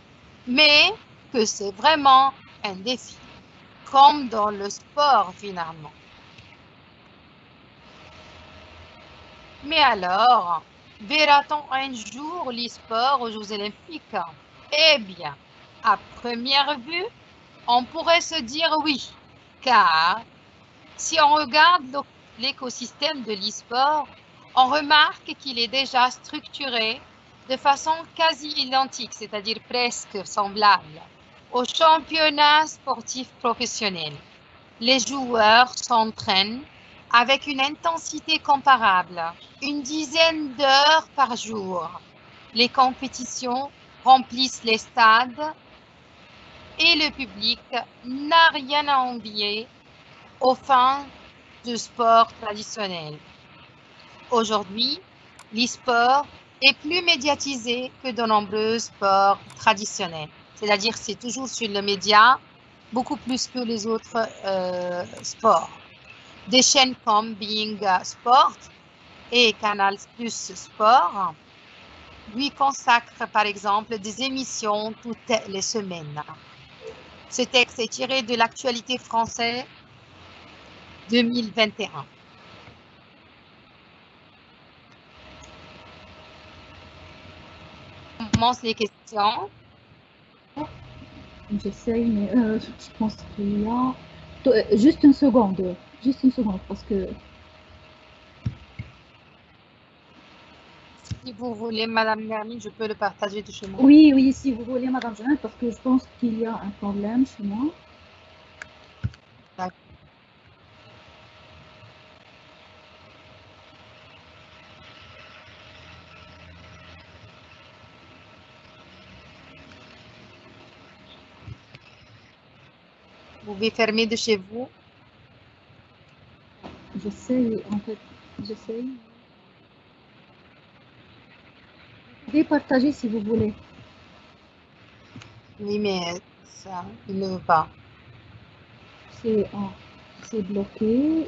B: mais que c'est vraiment un défi, comme dans le sport finalement. Mais alors, verra-t-on un jour l'e-sport aux Jeux Olympiques? Eh bien, à première vue, on pourrait se dire oui, car si on regarde l'écosystème de l'e-sport, on remarque qu'il est déjà structuré de façon quasi identique, c'est-à-dire presque semblable, au championnat sportif professionnel. Les joueurs s'entraînent avec une intensité comparable, une dizaine d'heures par jour. Les compétitions remplissent les stades et le public n'a rien à envier aux fans de sport traditionnel. Aujourd'hui, l'e-sport est plus médiatisé que de nombreux sports traditionnels. C'est-à-dire c'est toujours sur le média, beaucoup plus que les autres sports. Des chaînes comme Being Sport et Canal Plus Sport lui consacrent par exemple des émissions toutes les semaines. Ce texte est tiré de l'actualité française 2021. On commence les questions.
A: J'essaye, mais je pense qu'il y a... Juste une seconde, parce que...
B: Si vous voulez, Madame Nermine, je peux le partager de chez moi.
A: Oui, oui, si vous voulez, Madame Jeannette, parce que je pense qu'il y a un problème chez moi.
B: D'accord. Vous pouvez fermer de chez vous.
A: J'essaye, en fait, j'essaye. Vous pouvez partager si vous voulez.
B: Oui, mais ça, il ne veut pas.
A: C'est bloqué.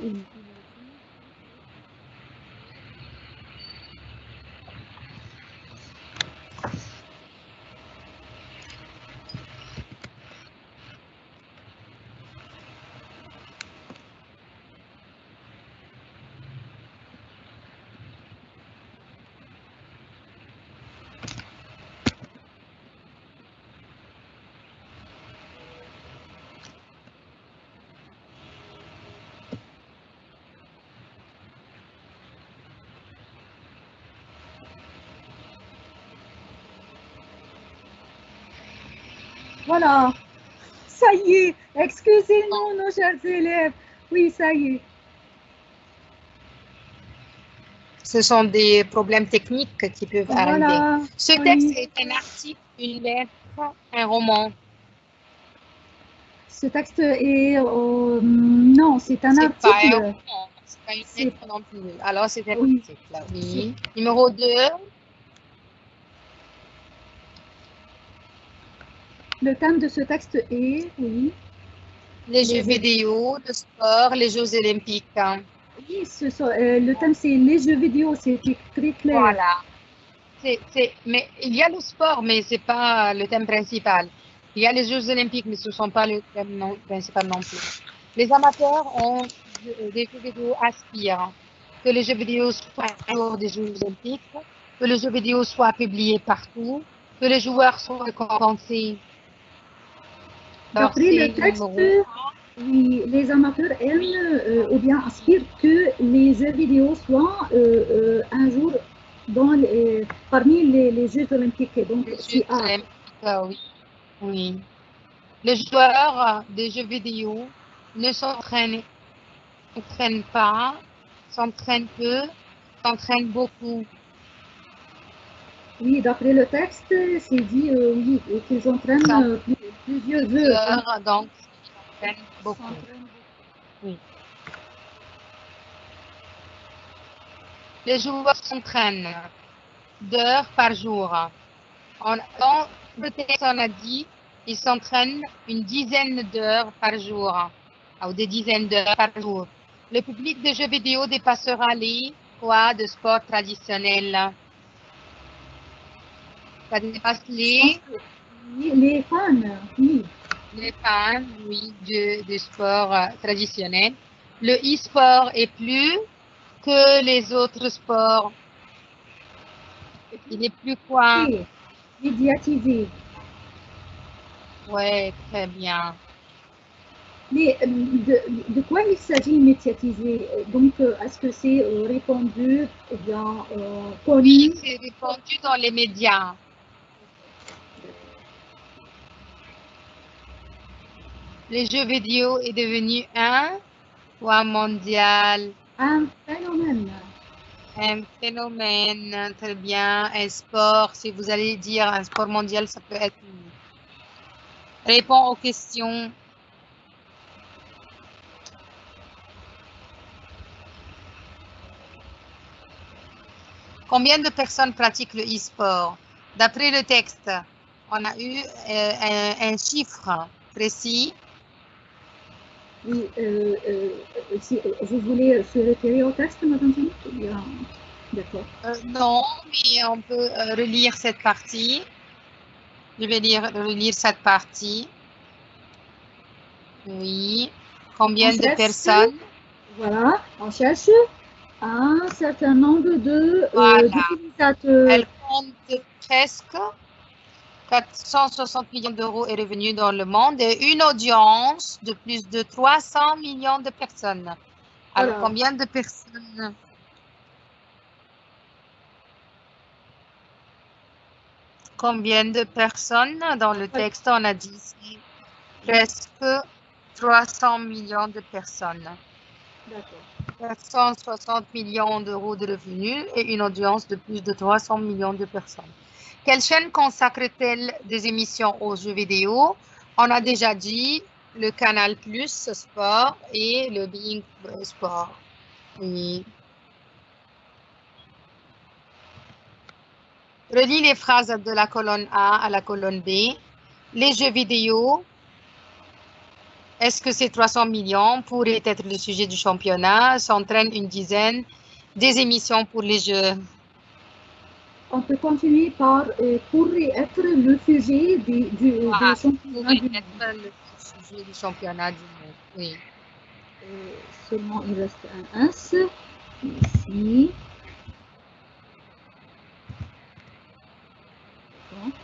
A: Voilà, ça y est, excusez-nous, nos chers élèves. Oui, ça y est.
B: Ce sont des problèmes techniques qui peuvent arriver.
A: Voilà.
B: Ce texte est un article, une lettre, un roman.
A: Ce texte est... non, c'est un article.
B: Pas un roman, c'est pas une lettre non plus. Alors, c'est un article. Oui. Numéro 2.
A: Le thème de ce texte est, oui.
B: Les jeux vidéo, le sport, les Jeux olympiques.
A: Oui, le thème c'est les jeux vidéo, c'est très clair.
B: Voilà. Mais il y a le sport, mais ce n'est pas le thème principal. Il y a les Jeux olympiques, mais ce ne sont pas le thème principal non plus. Les amateurs ont des jeux vidéo aspirent que les jeux vidéo soient un jour des Jeux olympiques, que les jeux vidéo soient publiés partout, que les joueurs soient récompensés.
A: D'après le texte, oui, les amateurs aiment ou bien aspirent que les jeux vidéo soient un jour parmi les Jeux olympiques. Donc,
B: les Jeux olympiques, oui. Les joueurs des jeux vidéo ne s'entraînent pas, s'entraînent peu, s'entraînent beaucoup.
A: Oui, d'après le texte, c'est dit oui, qu'ils entraînent plusieurs heures.
B: Donc, ils s'entraînent beaucoup. Oui. Les joueurs s'entraînent d'heures par jour. Dans le texte, on a dit ils s'entraînent une dizaine d'heures par jour, ou des dizaines d'heures par jour. Le public des jeux vidéo dépassera les quoi de sport traditionnels. Ça dépasse les
A: fans, oui.
B: Les fans, oui, de sport traditionnel. Le e-sport est plus que les autres sports. Il est plus quoi?
A: Médiatisé.
B: Ouais, très bien.
A: Mais de quoi il s'agit médiatisé? Donc, est-ce que c'est répandu ou bien connu?
B: Oui, c'est répandu dans les médias. Les jeux vidéo est devenu un quoi mondial?
A: Un phénomène.
B: Un phénomène, très bien. Un sport, si vous allez dire un sport mondial, ça peut être. Réponds aux questions. Combien de personnes pratiquent le e-sport? D'après le texte, on a eu un chiffre précis.
A: Oui, si vous voulez se référer au texte, madame Janet? D'accord.
B: Non, mais on peut relire cette partie. Je vais relire cette partie. Oui. Combien de personnes?
A: Voilà, on cherche un certain nombre d'utilisateurs.
B: Elle compte presque 460 millions d'euros et revenus dans le monde et une audience de plus de 300 millions de personnes. Alors,
A: Voilà.
B: combien de personnes? Combien de personnes? Dans le texte, on a dit presque 300 millions de personnes.
A: D'accord.
B: 460 millions d'euros de revenus et une audience de plus de 300 millions de personnes. Quelle chaîne consacre-t-elle des émissions aux jeux vidéo? On a déjà dit le Canal Plus Sport et le Being Sport. Oui. Relis les phrases de la colonne A à la colonne B. Les jeux vidéo, est-ce que ces 300 millions pourraient être le sujet du championnat? S'entraîne une dizaine des émissions pour les jeux.
A: On peut continuer par pourrait être le sujet du championnat du monde.
B: Être le sujet du championnat du monde. Oui.
A: Seulement, il reste un S ici.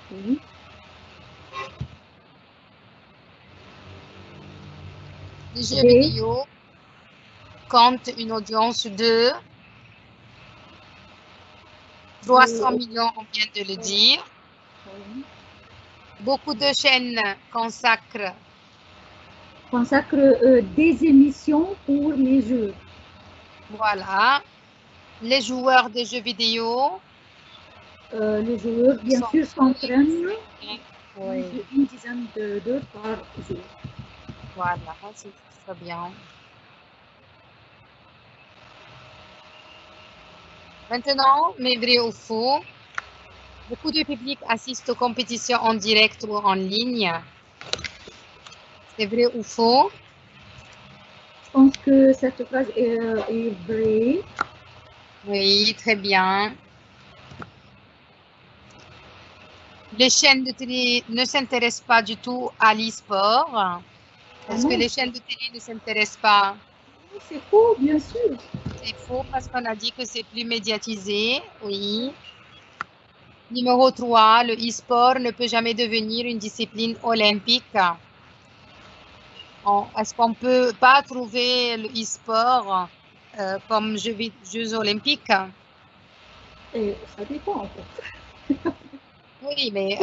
A: Oui.
B: Les jeux vidéo comptent une audience de 300 millions, on vient de le dire. Beaucoup de chaînes consacrent
A: des émissions pour les jeux.
B: Voilà. Les joueurs de jeux vidéo.
A: Les joueurs, bien sûr, s'entraînent une dizaine d'heures par jour.
B: Voilà, c'est très bien. Maintenant, mais vrai ou faux, beaucoup de public assistent aux compétitions en direct ou en ligne. C'est vrai ou faux?
A: Je pense que cette phrase est vraie.
B: Oui, très bien. Les chaînes de télé ne s'intéressent pas du tout à l'e-sport. Est-ce que les chaînes de télé ne s'intéressent pas?
A: C'est faux, bien sûr.
B: C'est faux parce qu'on a dit que c'est plus médiatisé, oui. Numéro 3, le e-sport ne peut jamais devenir une discipline olympique. Est-ce qu'on ne peut pas trouver le e-sport comme Jeux olympiques?
A: Ça dépend en fait.
B: Oui, mais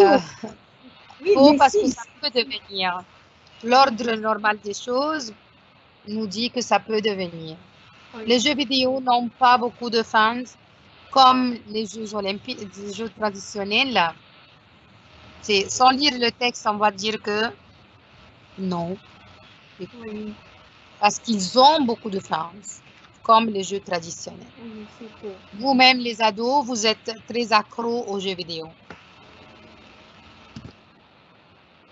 A: faux
B: parce que ça peut devenir. L'ordre normal des choses nous dit que ça peut devenir. Oui. Les jeux vidéo n'ont pas beaucoup de fans comme les jeux olympiques, les jeux traditionnels. Sans lire le texte, on va dire que non. Oui. Parce qu'ils ont beaucoup de fans, comme les jeux traditionnels. Oui, vous-même, les ados, vous êtes très accros aux jeux vidéo.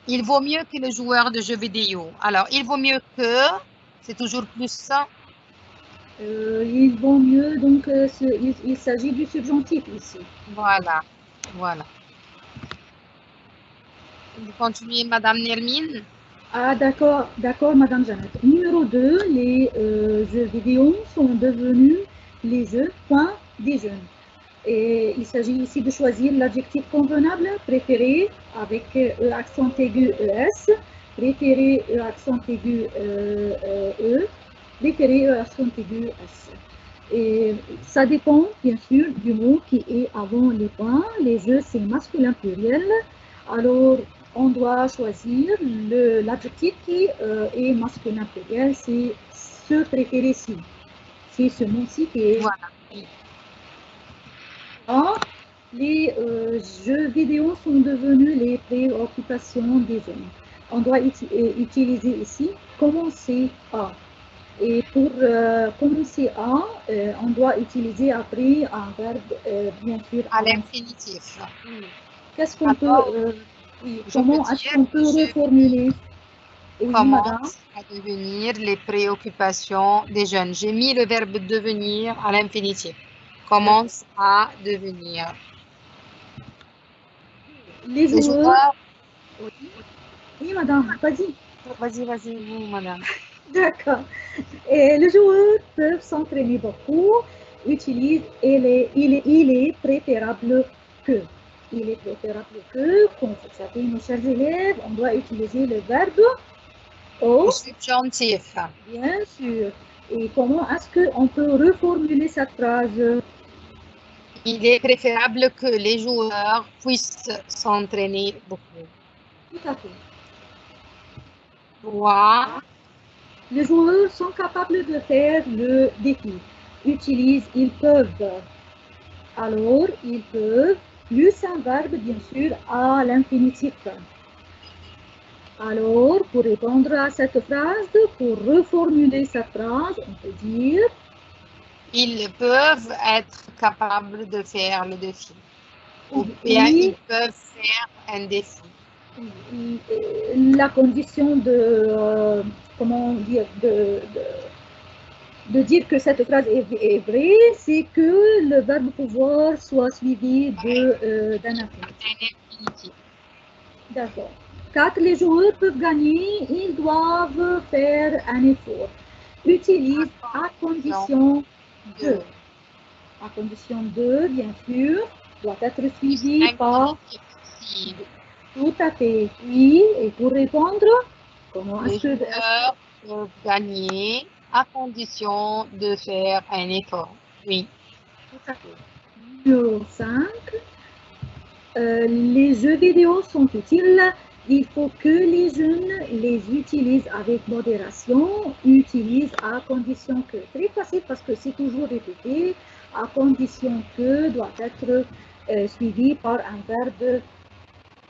B: Il vaut mieux que le joueur de jeux vidéo. Alors, il vaut mieux que, c'est toujours plus ça.
A: Il vaut mieux, donc il s'agit du subjonctif ici.
B: Voilà, voilà. Vous continuez, Madame Nermine?
A: Ah, d'accord, Madame Janet. Numéro 2, les jeux vidéo sont devenus les jeux, point, des jeunes. Et il s'agit ici de choisir l'adjectif convenable, préféré, avec E accent aigu ES, préféré E accent aigu E, préféré E accent aigu S. Et ça dépend, bien sûr, du mot qui est avant les points. Les jeux, c'est masculin pluriel. Alors, on doit choisir l'adjectif qui est masculin pluriel, c'est ce préféré-ci. C'est ce mot-ci qui est...
B: Voilà.
A: Les jeux vidéo sont devenus les préoccupations des jeunes. On doit utiliser ici commencer à. Et pour commencer à, on doit utiliser après un verbe, bien sûr,
B: À l'infinitif.
A: Qu'est-ce qu'on peut, comment est-ce qu'on peut reformuler?
B: Commence à devenir les préoccupations des jeunes. J'ai mis le verbe devenir à l'infinitif. Commence à devenir.
A: Les joueurs... Oui, madame, vas-y.
B: Vas-y, vous, madame.
A: D'accord. Et les joueurs peuvent s'entraîner beaucoup. Il est préférable que. Il est préférable que, comme vous savez, nos chers élèves, on doit utiliser le verbe au
B: subjonctif.
A: Bien sûr. Et comment est-ce qu'on peut reformuler cette phrase?
B: Il est préférable que les joueurs puissent s'entraîner beaucoup.
A: Tout à fait.
B: 3.
A: Les joueurs sont capables de faire le défi. Utilise ils peuvent. Alors, ils peuvent, plus un verbe, bien sûr, à l'infinitif. Alors, pour répondre à cette phrase, pour reformuler cette phrase, on peut dire...
B: Ils peuvent être capables de faire le défi. Ou bien ils peuvent faire un défi.
A: La condition de, comment dire, de dire que cette phrase est vraie, c'est que le verbe pouvoir soit suivi d'un infinitif. D'accord. 4. Les joueurs peuvent gagner, ils doivent faire un effort. Utilise à condition de. À condition de, bien sûr, doit être suivi par... Tout à fait. Oui, et pour répondre, comment est-ce que...
B: Les joueurs peuvent gagner à condition de faire un effort. Oui.
A: Tout à fait. Numéro 5. Les jeux vidéo sont utiles. Il faut que les jeunes les utilisent avec modération, utilisent à condition que. Très facile parce que c'est toujours répété, à condition que doit être suivi par un verbe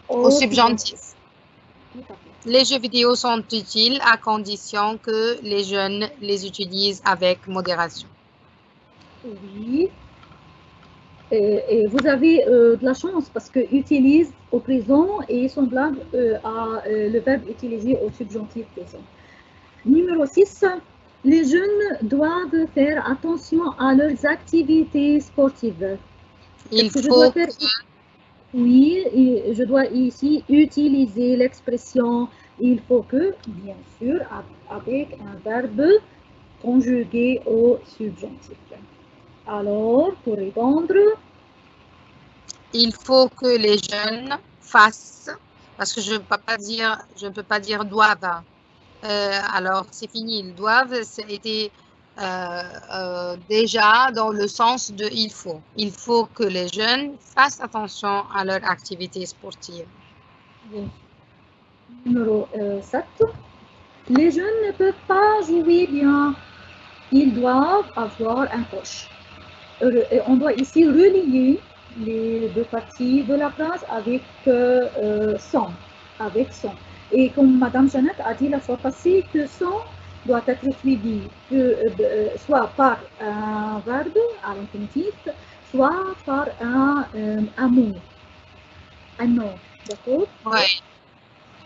B: au subjonctif. Les jeux vidéo sont utiles à condition que les jeunes les utilisent avec modération.
A: Oui. Et vous avez de la chance parce que utilise au présent est semblable à le verbe utilisé au subjonctif présent. Numéro 6. Les jeunes doivent faire attention à leurs activités sportives.
B: Il faut que...
A: Oui, et je dois ici utiliser l'expression il faut que, bien sûr, avec un verbe conjugué au subjonctif. Alors, pour répondre,
B: il faut que les jeunes fassent, parce que je ne peux pas dire doivent. Alors, c'est fini. Ils doivent, c'était déjà dans le sens de il faut. Il faut que les jeunes fassent attention à leur activité sportive.
A: Numéro 7. Les jeunes ne peuvent pas jouer bien. Ils doivent avoir un coach. On doit ici relier les deux parties de la phrase avec son. Et comme Madame Jeannette a dit la fois passée, que son doit être suivi soit par un verbe à l'infinitif, soit par un mot, un nom. D'accord?
B: Oui.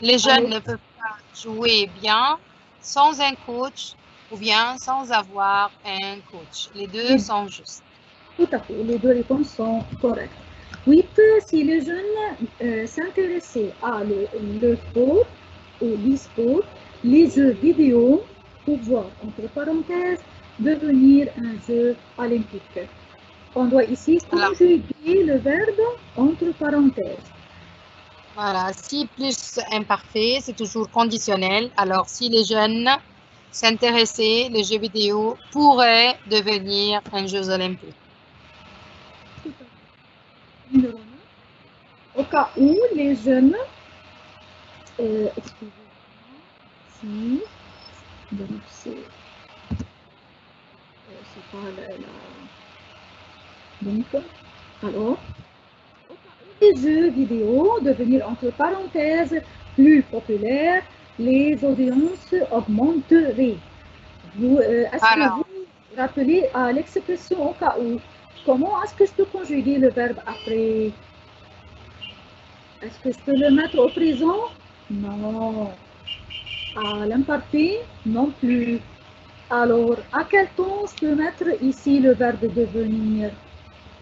B: Les jeunes ne peuvent pas jouer bien sans un coach ou bien sans avoir un coach. Les deux sont justes.
A: Tout à fait, les deux réponses sont correctes. 8. Si les jeunes s'intéressaient à le sport ou l'e-sport, les jeux vidéo, pouvoir, entre parenthèses, devenir un jeu olympique. On doit ici conjuguer le verbe entre parenthèses.
B: Voilà, si plus imparfait, c'est toujours conditionnel. Alors, si les jeunes s'intéressaient, les jeux vidéo pourraient devenir un jeu olympique.
A: Numéro 9. Au cas où les jeunes, excusez-moi, si, donc c'est pas donc, alors, les jeux vidéo devenir entre parenthèses plus populaires, les audiences augmenteraient. Est-ce que vous vous rappelez à l'expression au cas où? Comment est-ce que je peux conjuguer le verbe après? Est-ce que je peux le mettre au présent? Non. À l'imparfait? Non plus. Alors, à quel temps je peux mettre ici le verbe devenir?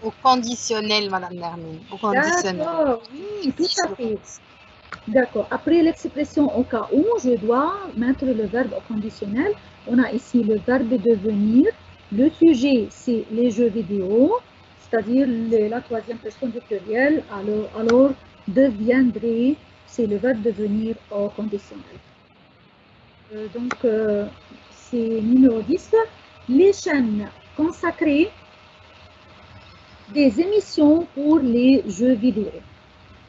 B: Au conditionnel, Madame Nermine. Au conditionnel.
A: D'accord, oui, tout à fait. D'accord. Après l'expression au cas où, je dois mettre le verbe au conditionnel. On a ici le verbe devenir. Le sujet, c'est les jeux vidéo, c'est-à-dire la troisième personne du pluriel. Alors deviendrait, c'est le verbe devenir au conditionnel. Donc, c'est numéro 10. Les chaînes consacrées des émissions pour les jeux vidéo.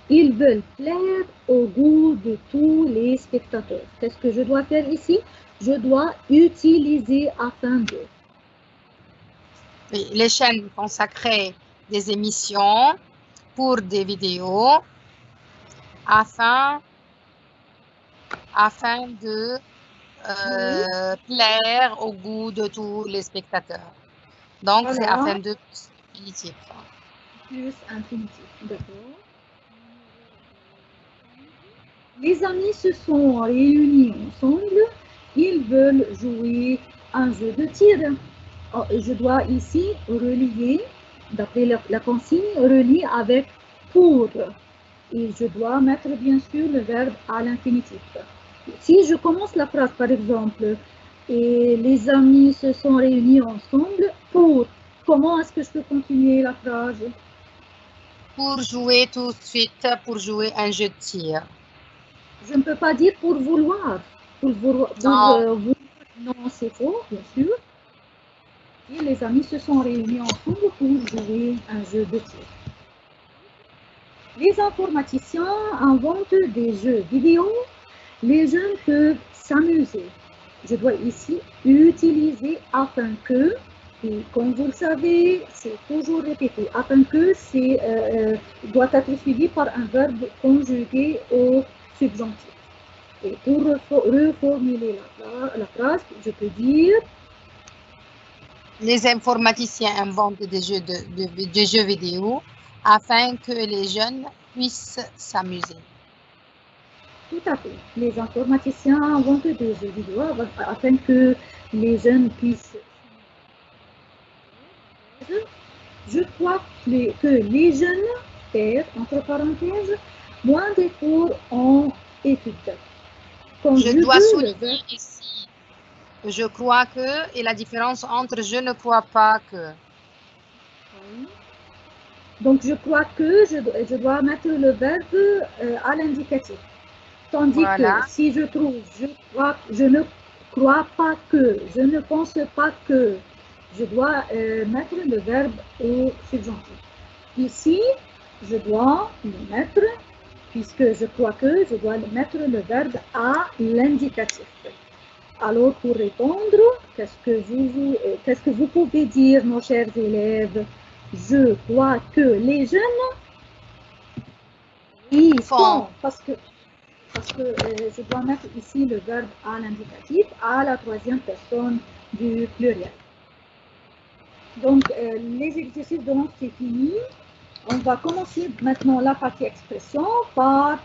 A: Ils veulent plaire au goût de tous les spectateurs. Qu'est-ce que je dois faire ici? Je dois utiliser afin de.
B: Oui, les chaînes consacrées des émissions pour des vidéos afin de plaire au goût de tous les spectateurs. Donc, voilà. C'est afin de plus infinitif.
A: Plus infinitif, d'accord. Les amis se sont réunis ensemble. Ils veulent jouer un jeu de tir. Je dois ici relier, d'après la consigne, relier avec pour. Et je dois mettre bien sûr le verbe à l'infinitif. Si je commence la phrase par exemple, et les amis se sont réunis ensemble pour, comment est-ce que je peux continuer la phrase?
B: Pour jouer tout de suite, pour jouer un jeu de tir.
A: Je ne peux pas dire pour vouloir. Non, c'est faux, bien sûr. Et les amis se sont réunis ensemble pour jouer un jeu de tir. Les informaticiens inventent des jeux vidéo. Les jeunes peuvent s'amuser. Je dois ici utiliser afin que, et comme vous le savez, c'est toujours répété. Afin que, doit être suivi par un verbe conjugué au subjonctif. Et pour reformuler la phrase, je peux dire:
B: les informaticiens inventent des jeux vidéo afin que les jeunes puissent s'amuser.
A: Tout à fait. Les informaticiens inventent des jeux vidéo afin que les jeunes puissent. Je crois que les jeunes perdent, entre parenthèses, moins d'efforts en études.
B: Je dois souligner ici, je crois que, et la différence entre je ne crois pas que.
A: Donc, je crois que je dois mettre le verbe à l'indicatif. Tandis voilà. Que si je trouve je ne crois pas que, je ne pense pas que, je dois mettre le verbe au subjonctif. Ici, je dois le mettre, puisque je crois que, je dois mettre le verbe à l'indicatif. Alors, pour répondre, qu'est-ce que vous pouvez dire, nos chers élèves? Je crois que les jeunes, ils font, parce que je dois mettre ici le verbe à l'indicatif, à la troisième personne du pluriel. Donc, les exercices donc c'est fini. On va commencer maintenant la partie expression par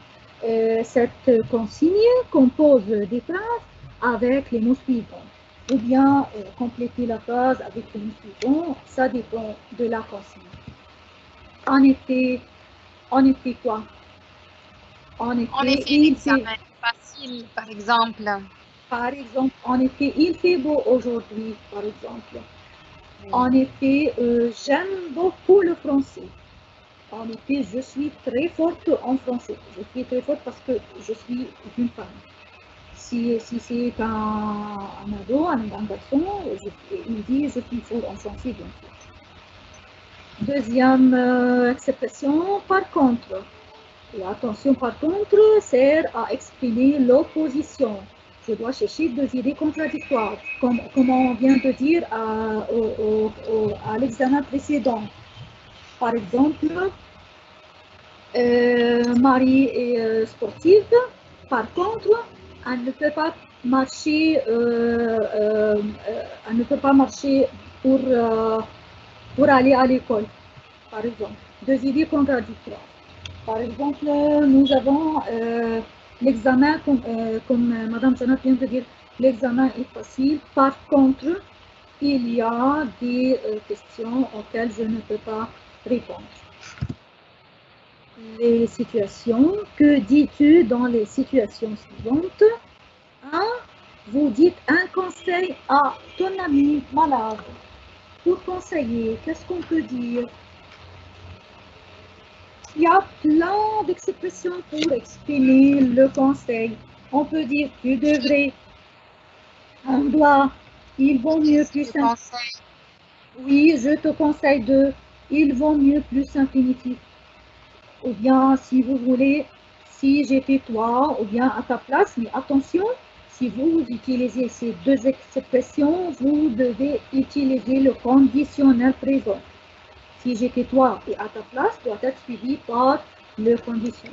A: cette consigne. Compose des phrases avec les mots suivants. Ou bien compléter la phrase avec les mots suivants. Ça dépend de la consigne. En effet quoi?
B: En effet, l'examen facile, par exemple.
A: Par exemple, en effet, il fait beau aujourd'hui, par exemple. En effet, j'aime beaucoup le français. En effet, je suis très forte en français. Je suis très forte parce que je suis une femme. Si c'est un ado, un garçon, il dit je suis fort en français, bien sûr. Deuxième expression, par contre. Et attention, par contre, sert à exprimer l'opposition. Je dois chercher deux idées contradictoires, comme on vient de dire à l'examen précédent. Par exemple, Marie est sportive, par contre, elle ne peut pas marcher, elle ne peut pas marcher pour aller à l'école, par exemple. Deux idées contradictoires. Par exemple, nous avons l'examen, comme Madame Janat vient de dire, l'examen est facile. Par contre, il y a des questions auxquelles je ne peux pas répondre. Les situations, que dis-tu dans les situations suivantes? 1. Vous dites un conseil à ton ami malade. Pour conseiller, qu'est-ce qu'on peut dire? Il y a plein d'expressions pour exprimer le conseil. On peut dire tu devrais, on doit, il vaut mieux plus
B: conseil.
A: Oui, je te conseille de, il vaut mieux plus infinitif. Ou bien si vous voulez, si j'étais toi, ou bien à ta place, mais attention, si vous utilisez ces deux expressions, vous devez utiliser le conditionnel présent. Si j'étais toi et à ta place, doit être suivi par le conditionnel.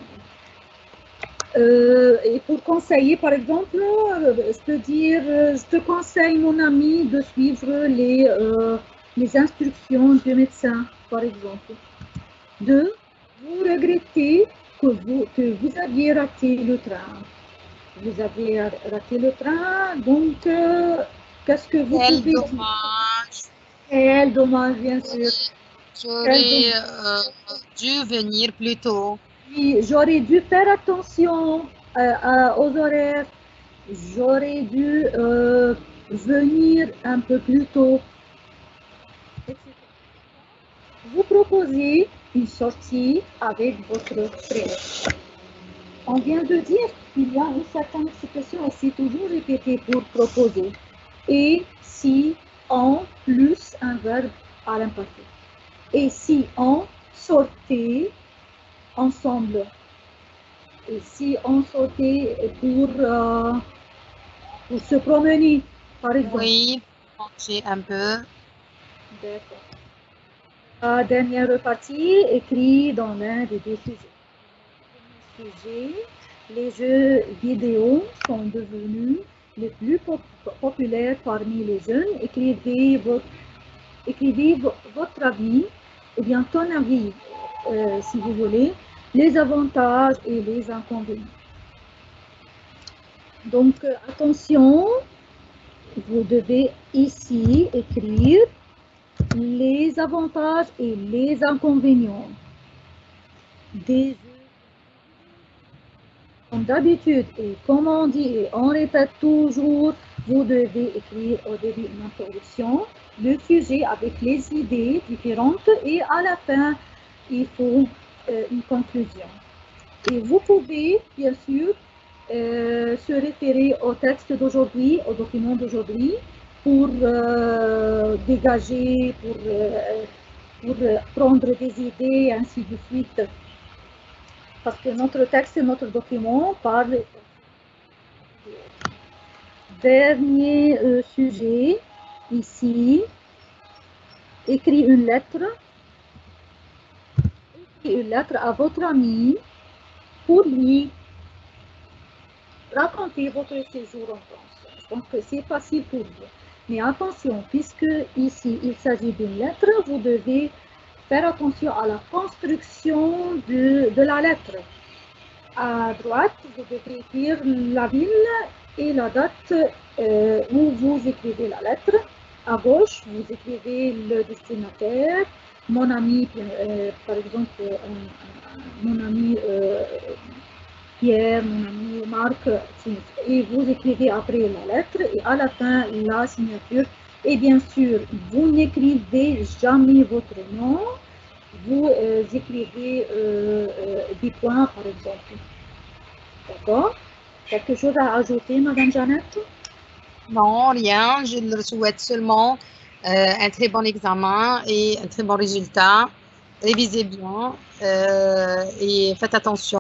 A: Et pour conseiller, par exemple, je peux dire, je te conseille, mon ami, de suivre les instructions du médecin, par exemple. 2. Vous regrettez que vous aviez raté le train. Vous avez raté le train, donc qu'est-ce que vous pouvez dire? Quel dommage, bien sûr.
B: J'aurais dû venir plus tôt.
A: Oui, j'aurais dû faire attention aux horaires. J'aurais dû venir un peu plus tôt, etc. Vous proposez une sortie avec votre frère. On vient de dire qu'il y a une certaine expression et c'est toujours répété pour proposer. Et si on plus un verbe à l'imparfait. Et si on sortait ensemble. Et si on sortait pour se promener, par exemple.
B: Oui, manger un peu.
A: D'accord. La dernière partie, écrit dans l'un des deux sujets. Les jeux vidéo sont devenus les plus populaires parmi les jeunes. Écrivez votre avis, ou bien ton avis, si vous voulez, les avantages et les inconvénients. Donc, attention, vous devez ici écrire les avantages et les inconvénients des jeux. Comme d'habitude, et comme on dit et on répète toujours, vous devez écrire au début une introduction, le sujet avec les idées différentes et à la fin, il faut une conclusion. Et vous pouvez, bien sûr, se référer au texte d'aujourd'hui, au document d'aujourd'hui, pour dégager, pour prendre des idées, ainsi de suite. Parce que notre texte et notre document parlent. Dernier sujet, ici, écris une lettre à votre ami pour lui raconter votre séjour en France. Je pense que c'est facile pour vous. Mais attention, puisque ici il s'agit d'une lettre, vous devez faire attention à la construction de la lettre. À droite, vous devez écrire la ville et la date où vous écrivez la lettre. À gauche, vous écrivez le destinataire, mon ami, par exemple, mon ami Pierre, mon ami, Marc, et vous écrivez après la lettre et à la fin la signature. Et bien sûr, vous n'écrivez jamais votre nom, vous écrivez des points par exemple. D'accord? Quelque chose à ajouter, Madame Jeannette?
B: Non, rien. Je leur souhaite seulement un très bon examen et un très bon résultat. Révisez bien et faites attention.